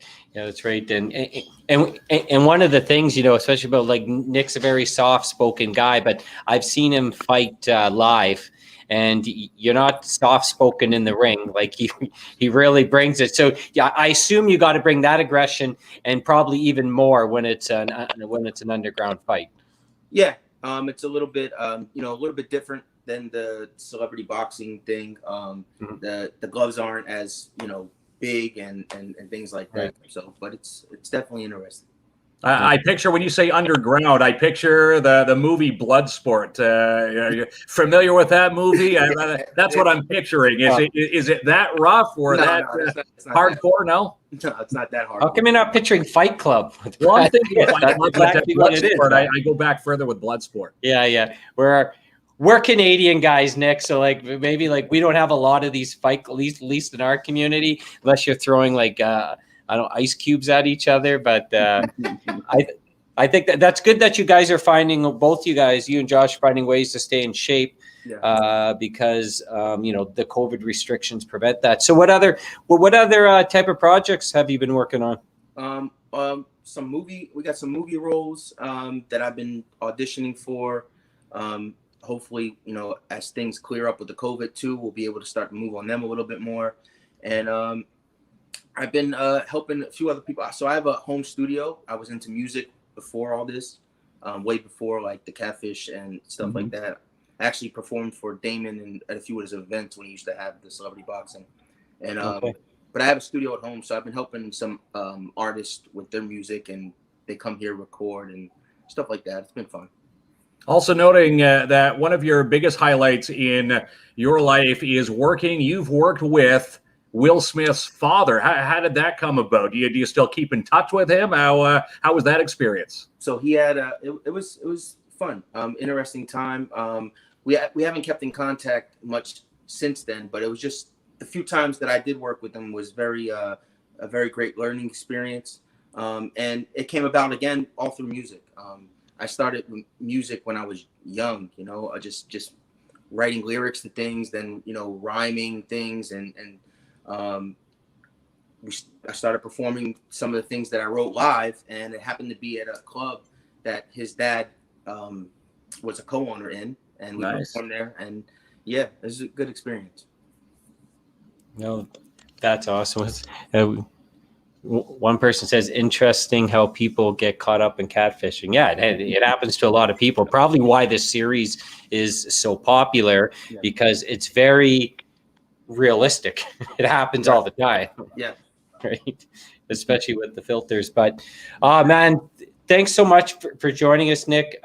And one of the things, you know, especially about like Nick's a very soft-spoken guy, but I've seen him fight live, and you're not soft-spoken in the ring. Like he really brings it. So yeah, I assume you got to bring that aggression and probably even more when it's an underground fight. Yeah, it's a little bit you know, a little bit different than the celebrity boxing thing. The gloves aren't as, you know, big and things like that. Right. So, but it's definitely interesting. I picture, when you say underground, I picture the movie Bloodsport. Are you familiar with that movie? That's what I'm picturing. Is it that rough or it's not hardcore? No, it's not that hard. How come you're not picturing Fight Club? Well, I'm thinking Fight Club, exactly what it is. I go back further with Bloodsport. Yeah. We're Canadian guys, Nick. So like maybe like we don't have a lot of these fight, at least in our community, unless you're throwing like I don't know, ice cubes at each other. But I think that's good that you guys are finding, both you guys, you and Josh, finding ways to stay in shape. Yeah. Because you know, the COVID restrictions prevent that. So what other type of projects have you been working on? We got some movie roles that I've been auditioning for. Hopefully, you know, as things clear up with the COVID too, we'll be able to start to move on them a little bit more. And I've been helping a few other people. So I have a home studio. I was into music before all this, way before like the Catfish and stuff like that. I actually performed for Damon and at a few of his events when he used to have the celebrity boxing. And but I have a studio at home, so I've been helping some artists with their music, and they come here record and stuff like that. It's been fun. Also noting that one of your biggest highlights in your life is you've worked with Will Smith's father. How did that come about? Do you still keep in touch with him? How was that experience? So he had it was fun, interesting time. We haven't kept in contact much since then, but it was just the few times that I did work with him was a very great learning experience. And it came about again all through music. I started music when I was young, you know, just writing lyrics to things, then, you know, rhyming things. And I started performing some of the things that I wrote live, and it happened to be at a club that his dad was a co-owner in, and we performed there. And yeah, it was a good experience. No, that's awesome. One person says, interesting how people get caught up in catfishing. Yeah, it happens to a lot of people. Probably why this series is so popular, because it's very realistic. It happens all the time. Yeah. Right. Especially with the filters. But, man, thanks so much for joining us, Nick.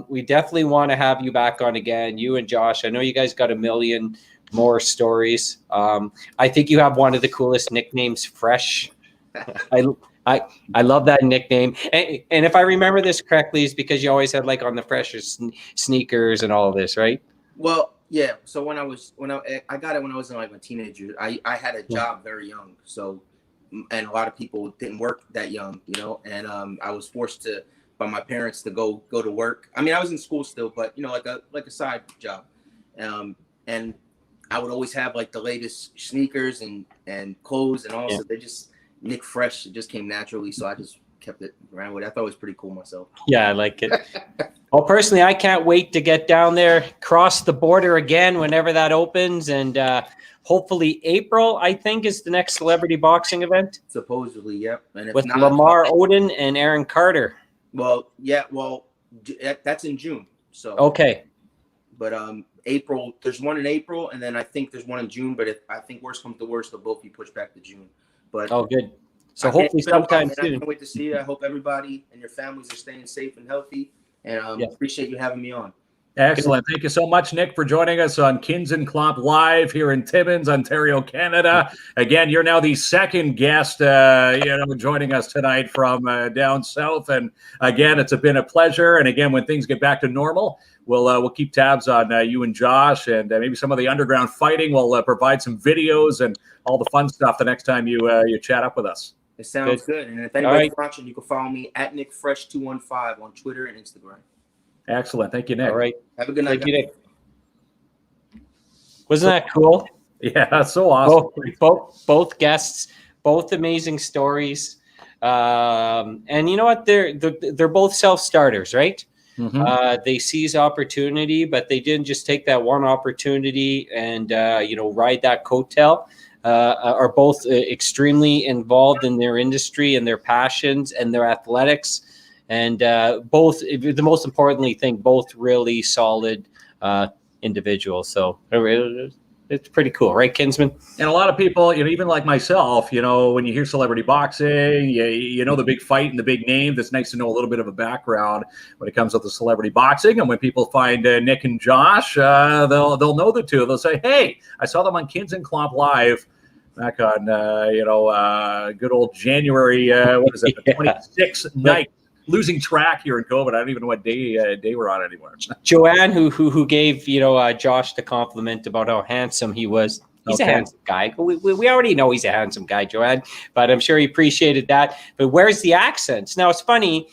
We definitely want to have you back on again, you and Josh. I know you guys got a million more stories. I think you have one of the coolest nicknames, Fresh. I love that nickname. And if I remember this correctly, it's because you always had like on the freshest sneakers and all of this, right? Well, yeah. So when I got it when I was in like a teenager, I had a job very young. So, and a lot of people didn't work that young, you know, and I was forced to by my parents to go to work. I mean, I was in school still, but you know, like a side job. And I would always have like the latest sneakers and clothes and all. So they just Nick Fresh, it just came naturally. So I just kept it around with it. I thought it was pretty cool myself. Yeah, I like it. Well, personally, I can't wait to get down there, cross the border again whenever that opens. And hopefully April, I think, is the next celebrity boxing event. Supposedly, yep. And if with not, Lamar Odom and Aaron Carter. Well, yeah, that's in June. So okay. But April, there's one in April, and then I think there's one in June. But if I think worst comes to worst, they'll both be pushed back to June. But good. So hopefully sometime soon. I can't wait to see you. I hope everybody and your families are staying safe and healthy. And appreciate you having me on. Excellent. Thank you so much, Nick, for joining us on KINZ and KLOMP Live here in Timmins, Ontario, Canada. Again, you're now the second guest, joining us tonight from down south. And again, it's been a pleasure. And again, when things get back to normal, we'll keep tabs on you and Josh, and maybe some of the underground fighting. We'll provide some videos and all the fun stuff the next time you chat up with us. It sounds good. And if anybody's watching, you can follow me at NickFresh215 on Twitter and Instagram. Excellent. Thank you, Nick. All right. Have a good night. Thank you, Nick. Wasn't that cool? Yeah, so awesome. Both guests, both amazing stories. And you know what? They're both self-starters, right? Mm-hmm. They seize opportunity, but they didn't just take that one opportunity and ride that coattail. Are both extremely involved in their industry and their passions and their athletics, and both, the most importantly thing, both really solid individuals. So it's pretty cool, right, Kinsman? And a lot of people, even like myself, when you hear celebrity boxing, you know the big fight and the big name. It's nice to know a little bit of a background when it comes to the celebrity boxing. And when people find Nick and Josh, they'll know the two. They'll say, "Hey, I saw them on KINZ and KLOMP Live back on good old January. What is it? The 26th night." Losing track here in COVID. I don't even know what day we're on anymore. Joanne, who gave Josh the compliment about how handsome he was. He's a handsome guy. We already know he's a handsome guy, Joanne, but I'm sure he appreciated that. But where's the accents? Now it's funny,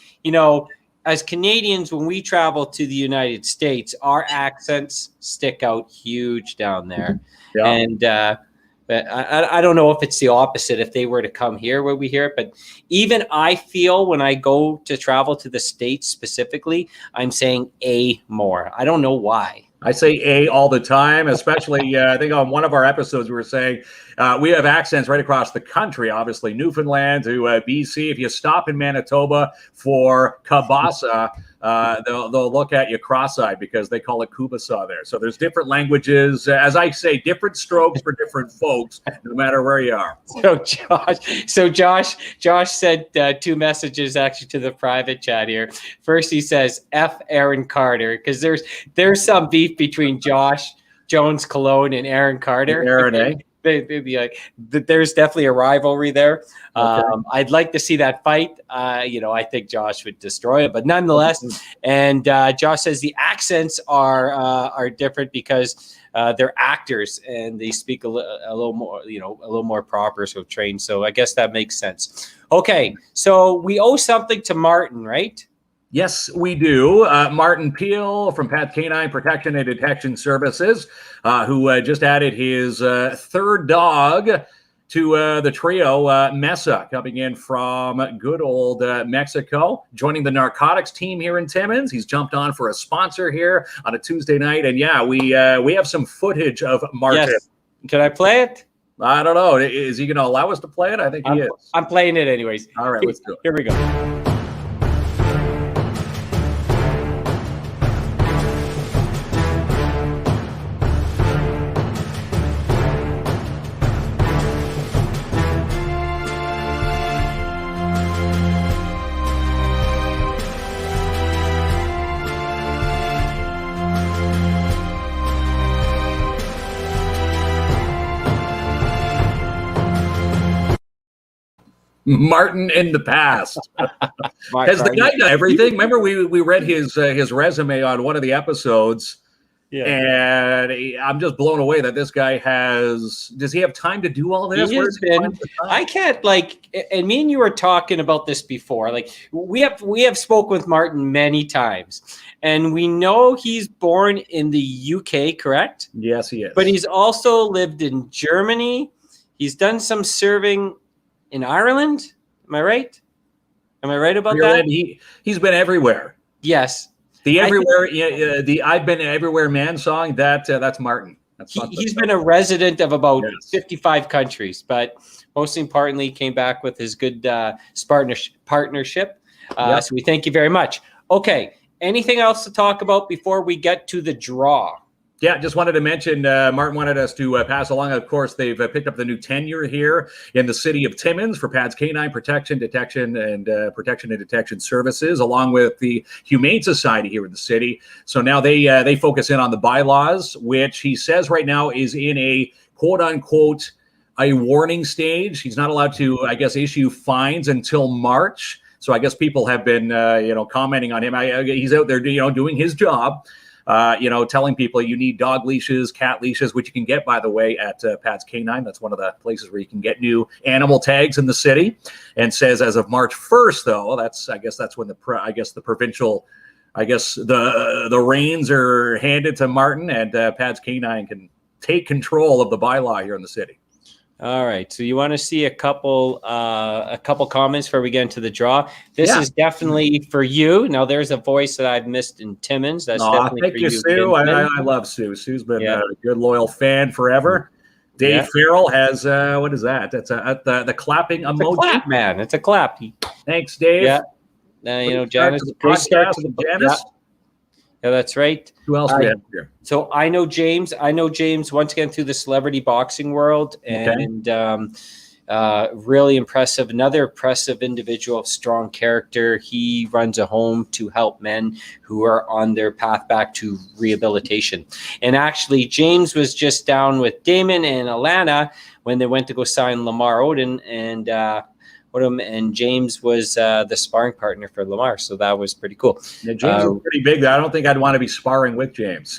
as Canadians, when we travel to the United States, our accents stick out huge down there. Yeah. And but I don't know if it's the opposite if they were to come here where we hear it. But even I feel when I go to travel to the States specifically, I'm saying A more. I don't know why. I say A all the time, especially I think on one of our episodes we were saying we have accents right across the country, obviously Newfoundland to BC. If you stop in Manitoba for kielbasa, they'll look at you cross-eyed because they call it kubasa there. So there's different languages, as I say, different strokes for different folks, no matter where you are. So Josh sent two messages actually to the private chat here. First, he says F Aaron Carter, because there's some beef between Josh Jones Cologne and Aaron Carter. Aaron, eh? They'd be like, there's definitely a rivalry there. Okay. I'd like to see that fight. I think Josh would destroy it, but nonetheless. And Josh says the accents are different because they're actors and they speak a little more, a little more proper, so trained. So I guess that makes sense. Okay, so we owe something to Martin, right? Yes, we do. Martin Peel from Path Canine Protection and Detection Services, who just added his third dog to the trio, Mesa, coming in from good old Mexico, joining the narcotics team here in Timmins. He's jumped on for a sponsor here on a Tuesday night. And yeah, we have some footage of Martin. Yes. Can I play it? I don't know. Is he going to allow us to play it? I think he is. I'm playing it anyways. All right, let's do it. Here we go. Martin in the past. Has the guy done everything? Remember, we read his resume on one of the episodes. Yeah. And I'm just blown away that this guy does he have time to do all this? I can't, like, and me and you were talking about this before. Like, we have spoken with Martin many times, and we know he's born in the UK, correct? Yes, he is. But he's also lived in Germany. He's done some serving in Ireland. Am I right? Am I right about that? He's been everywhere. Yes. The everywhere, the "I've Been Everywhere" man song. That's Martin. He's been a resident of about 55 countries, but most importantly, came back with his good partnership. So we thank you very much. Okay, anything else to talk about before we get to the draw? Yeah, just wanted to mention, Martin wanted us to pass along. Of course, they've picked up the new tenure here in the city of Timmins for PADS Canine Protection, Detection, and Detection Services, along with the Humane Society here in the city. So now they focus in on the bylaws, which he says right now is in a quote-unquote a warning stage. He's not allowed to, I guess, issue fines until March. So I guess people have been, commenting on him. He's out there, doing his job. Telling people you need dog leashes, cat leashes, which you can get, by the way, at PADS Canine. That's one of the places where you can get new animal tags in the city. And says as of March 1st, though, that's when the provincial, the reins are handed to Martin, and PADS Canine can take control of the bylaw here in the city. All right. So you want to see a couple comments before we get into the draw. This is definitely for you. Now, there's a voice that I've missed in Timmins. That's definitely thank for you, Sue. I love Sue. Sue's been a good, loyal fan forever. Dave Farrell has what is that? That's the clapping emoji. It's a clap, man. It's a clap. Thanks, Dave. Yeah. Janice. Janice. Yeah, that's right. Who else we have here? So I know James once again through the celebrity boxing world, and really impressive. Another impressive individual, strong character. He runs a home to help men who are on their path back to rehabilitation. And actually, James was just down with Damon and Alana when they went to go sign Lamar Odom, and James was the sparring partner for Lamar, so that was pretty cool. Yeah, James is pretty big. I don't think I'd want to be sparring with James.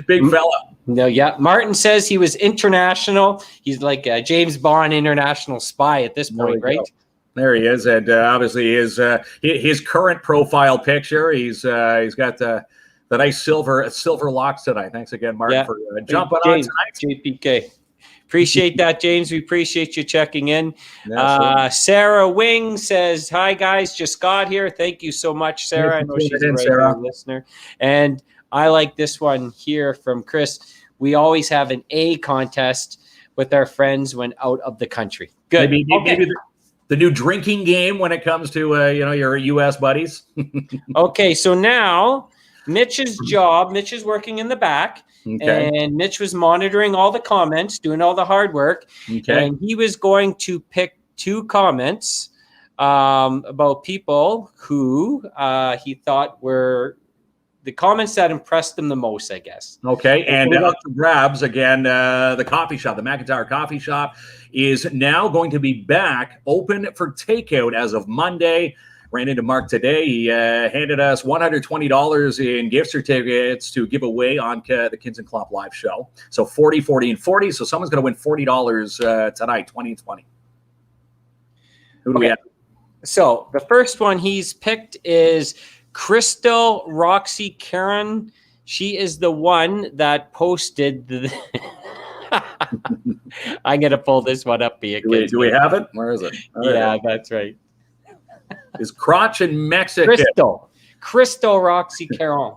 Big fella. No, Martin says he was international. He's like a James Bond international spy at this point, right? There he is, and obviously his current profile picture. He's got the nice silver locks tonight. Thanks again, Martin, for jumping on tonight. JPK. Appreciate that, James. We appreciate you checking in. Sarah Wing says, "Hi, guys. Just got here. Thank you so much, Sarah. I know she's a regular listener." And I like this one here from Chris. "We always have an A contest with our friends when out of the country." Good. Maybe the new drinking game when it comes to your U.S. buddies. Okay, so now Mitch's job. Mitch is working in the back. Okay. And Mitch was monitoring all the comments, doing all the hard work. Okay. And he was going to pick 2 comments about people who he thought were the comments that impressed him the most, I guess. Okay. And up for grabs again, the coffee shop, the McIntyre Coffee Shop, is now going to be back open for takeout as of Monday. Ran into Mark today. He handed us $120 in gift certificates to give away on the KINZ and KLOMP live show. So 40, 40, and 40. So someone's going to win $40 tonight, 20 and 20. Who do we have? So the first one he's picked is Crystal Roxy Karen. She is the one that posted the... I'm going to pull this one up. Do we have it? Where is it? That's right. Is crotch in Mexico? Crystal Roxy Caron.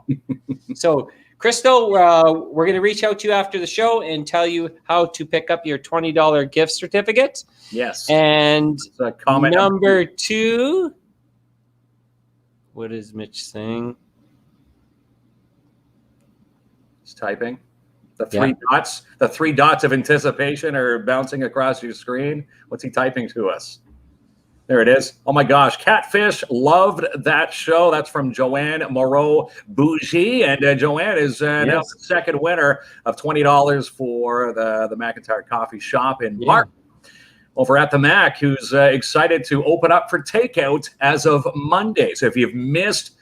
So, Crystal, we're going to reach out to you after the show and tell you how to pick up your $20 gift certificate. Yes. And number 2, what is Mitch saying? He's typing. The 3 dots. The 3 dots of anticipation are bouncing across your screen. What's he typing to us? There it is. Oh my gosh. Catfish. Loved that show. That's from Joanne Moreau Bougie. And Joanne is now the second winner of $20 for the McIntyre Coffee Shop in Mark. over at the Mac, who's excited to open up for takeout as of Monday. So if you've missed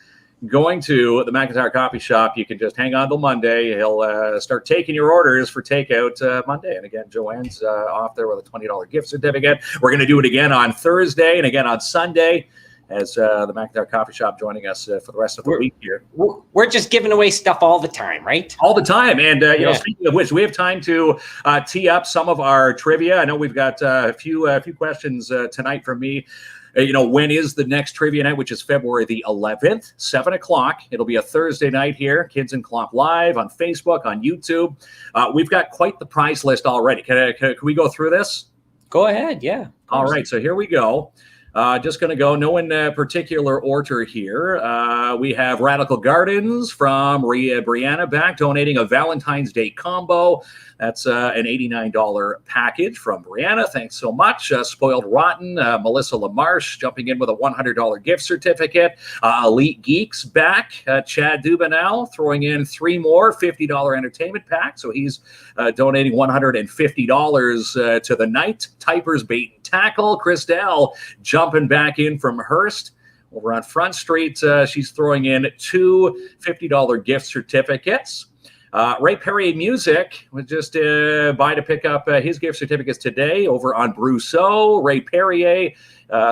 going to the McIntyre Coffee Shop, you can just hang on till Monday. He'll start taking your orders for takeout Monday. And again, Joanne's off there with a $20 gift certificate. We're going to do it again on Thursday and again on Sunday as the McIntyre Coffee Shop joining us for the rest of the week here. We're just giving away stuff all the time, right? All the time. And, you know, speaking of which, we have time to tee up some of our trivia. I know we've got a few questions tonight from me. You know, when is the next trivia night, which is February the 11th, 7 o'clock. It'll be a Thursday night here, KINZ and KLOMP Live on Facebook, on YouTube. We've got quite the prize list already. Can we go through this? Go ahead, yeah. All right, so here we go. Just going to go, no in particular order here. We have Radical Gardens from Brianna back, donating a Valentine's Day combo. That's an $89 package from Brianna. Thanks so much. Spoiled Rotten, Melissa LaMarche jumping in with a $100 gift certificate. Elite Geeks back, Chad Dubanel throwing in 3 more $50 entertainment packs. So he's donating $150 to the night. Typers Bait and Tackle. Christelle jumping back in from Hearst. Over on Front Street, she's throwing in 2 $50 gift certificates. Ray Perrier Music was just by to pick up his gift certificates today over on Brousseau. Ray Perrier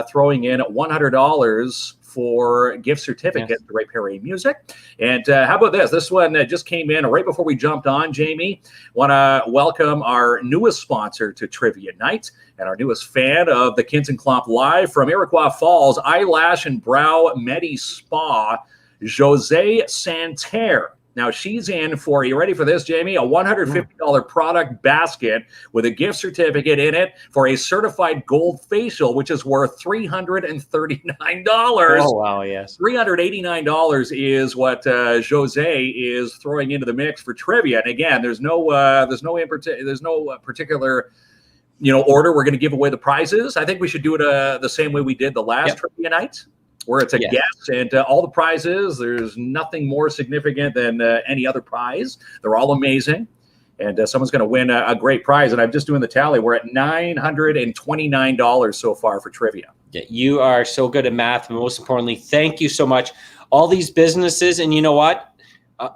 throwing in $100 for gift certificate to Ray Perrier Music. And how about this? This one just came in right before we jumped on, Jamie. Want to welcome our newest sponsor to Trivia Night and our newest fan of the KINZ and KLOMP Live from Iroquois Falls, Eyelash and Brow Medi Spa, Jose Santerre. Now, she's in for, you ready for this, Jamie? A $150 product basket with a gift certificate in it for a certified gold facial, which is worth $339. Oh, wow, yes. $389 is what Jose is throwing into the mix for trivia. And again, there's no particular order we're going to give away the prizes. I think we should do it the same way we did the last trivia night, where it's a guess and all the prizes. There's nothing more significant than any other prize. They're all amazing. And someone's going to win a great prize. And I'm just doing the tally. We're at $929 so far for trivia. Yeah, you are so good at math. And most importantly, thank you so much. All these businesses, and you know what?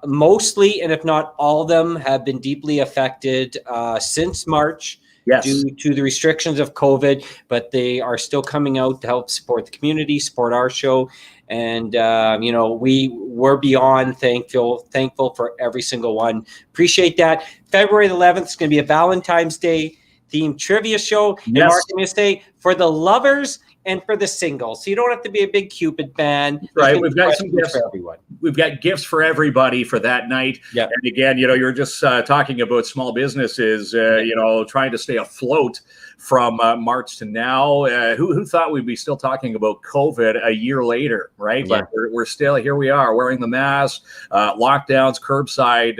Mostly, and if not all of them, have been deeply affected since March. Yes. Due to the restrictions of COVID, but they are still coming out to help support the community, support our show. And, we're beyond thankful for every single one. Appreciate that. February the 11th is going to be a Valentine's Day themed trivia show. Yes. And Mark, I'm going to say for the lovers and for the singles. So you don't have to be a big Cupid fan. Right. We've got some gifts for everyone. We've got gifts for everybody for that night. Yeah. And again, you're just talking about small businesses, trying to stay afloat from March to now. Who thought we'd be still talking about COVID a year later, right? Yeah. But we're still, here we are wearing the mask, lockdowns, curbside,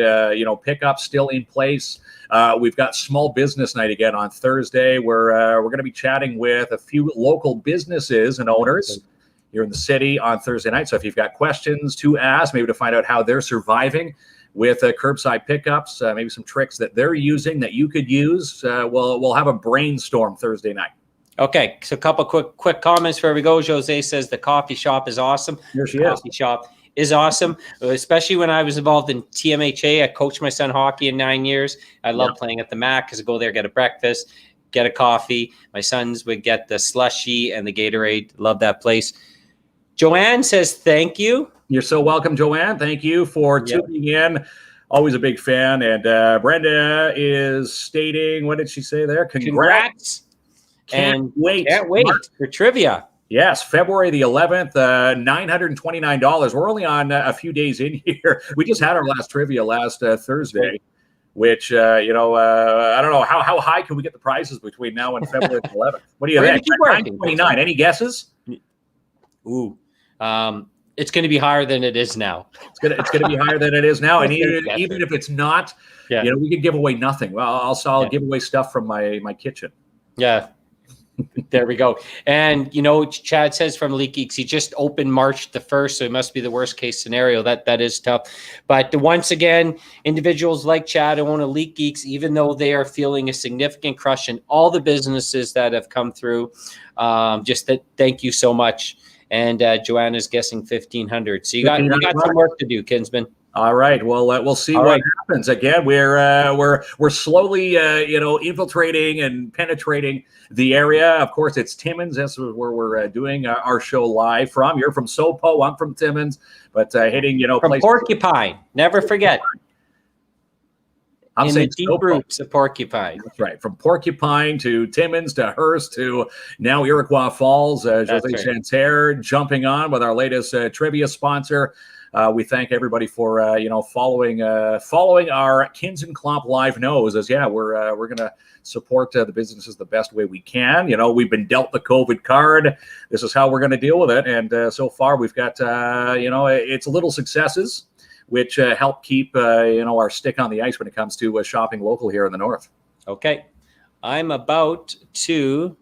pickups still in place. We've got small business night again on Thursday where we're going to be chatting with a few local businesses and owners here in the city on Thursday night. So if you've got questions to ask, maybe to find out how they're surviving with curbside pickups, maybe some tricks that they're using that you could use, we'll have a brainstorm Thursday night. Okay, so a couple quick comments before we go. Jose says the coffee shop is awesome. Here she the is. Coffee shop is awesome, especially when I was involved in TMHA. I coached my son hockey in 9 years. I love playing at the Mac because I go there, get a breakfast, get a coffee. My sons would get the slushy and the Gatorade. Love that place. Joanne says thank you. You're so welcome, Joanne. Thank you for tuning in. Always a big fan. And Brenda is stating, what did she say there? Congrats. Can't wait for trivia. Yes, February the 11th, $929. We're only on a few days in here. We just had our last trivia last Thursday, which, I don't know. How high can we get the prizes between now and February the 11th? What do you think? $929. Any guesses? Ooh. It's going to be higher than it is now. It's going to be higher than it is now. And even if it's not, we could give away nothing. Well, I'll give away stuff from my kitchen. Yeah. There we go. And, you know, Chad says from Elite Geeks, he just opened March the 1st, so it must be the worst case scenario. That is tough. But once again, individuals like Chad own Elite Geeks, even though they are feeling a significant crush in all the businesses that have come through. Thank you so much. And Joanna's guessing 1,500. So you got some work to do, Kinsman. All right. Well, we'll see what happens. Again, we're slowly, infiltrating and penetrating the area. Of course, it's Timmins. That's where we're doing our show live from. You're from Sopo. I'm from Timmins. But hitting, from places. Porcupine. Never forget. I'm in saying the deep Sopo. roots of Porcupine. That's right. From Porcupine to Timmins to Hearst to now Iroquois Falls. Jose Chanter jumping on with our latest trivia sponsor. We thank everybody for following our KINZ and KLOMP live knows as we're gonna support the businesses the best way we can. We've been dealt the COVID card. This is how we're gonna deal with it, and so far we've got it's little successes which help keep our stick on the ice when it comes to shopping local here in the north. Okay, I'm about to.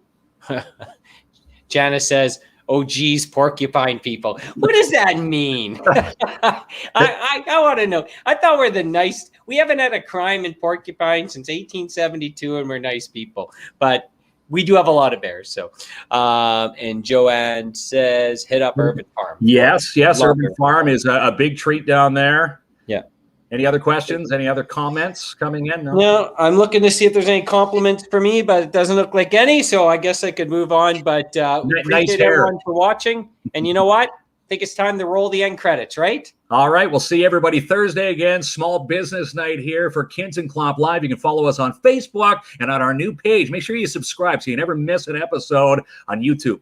Janice says, "Oh, geez, porcupine people." What does that mean? I want to know. I thought we're the nice. We haven't had a crime in Porcupine since 1872, and we're nice people. But we do have a lot of bears. So, and Joanne says, "Hit up Urban Farm." Yes, Urban Farm is a big treat down there. Yeah. Any other questions? Any other comments coming in? No, I'm looking to see if there's any compliments for me, but it doesn't look like any. So I guess I could move on. But appreciate everyone for watching. And you know what? I think it's time to roll the end credits, right? All right. We'll see everybody Thursday again. Small business night here for KINZ and KLOMP Live. You can follow us on Facebook and on our new page. Make sure you subscribe so you never miss an episode on YouTube.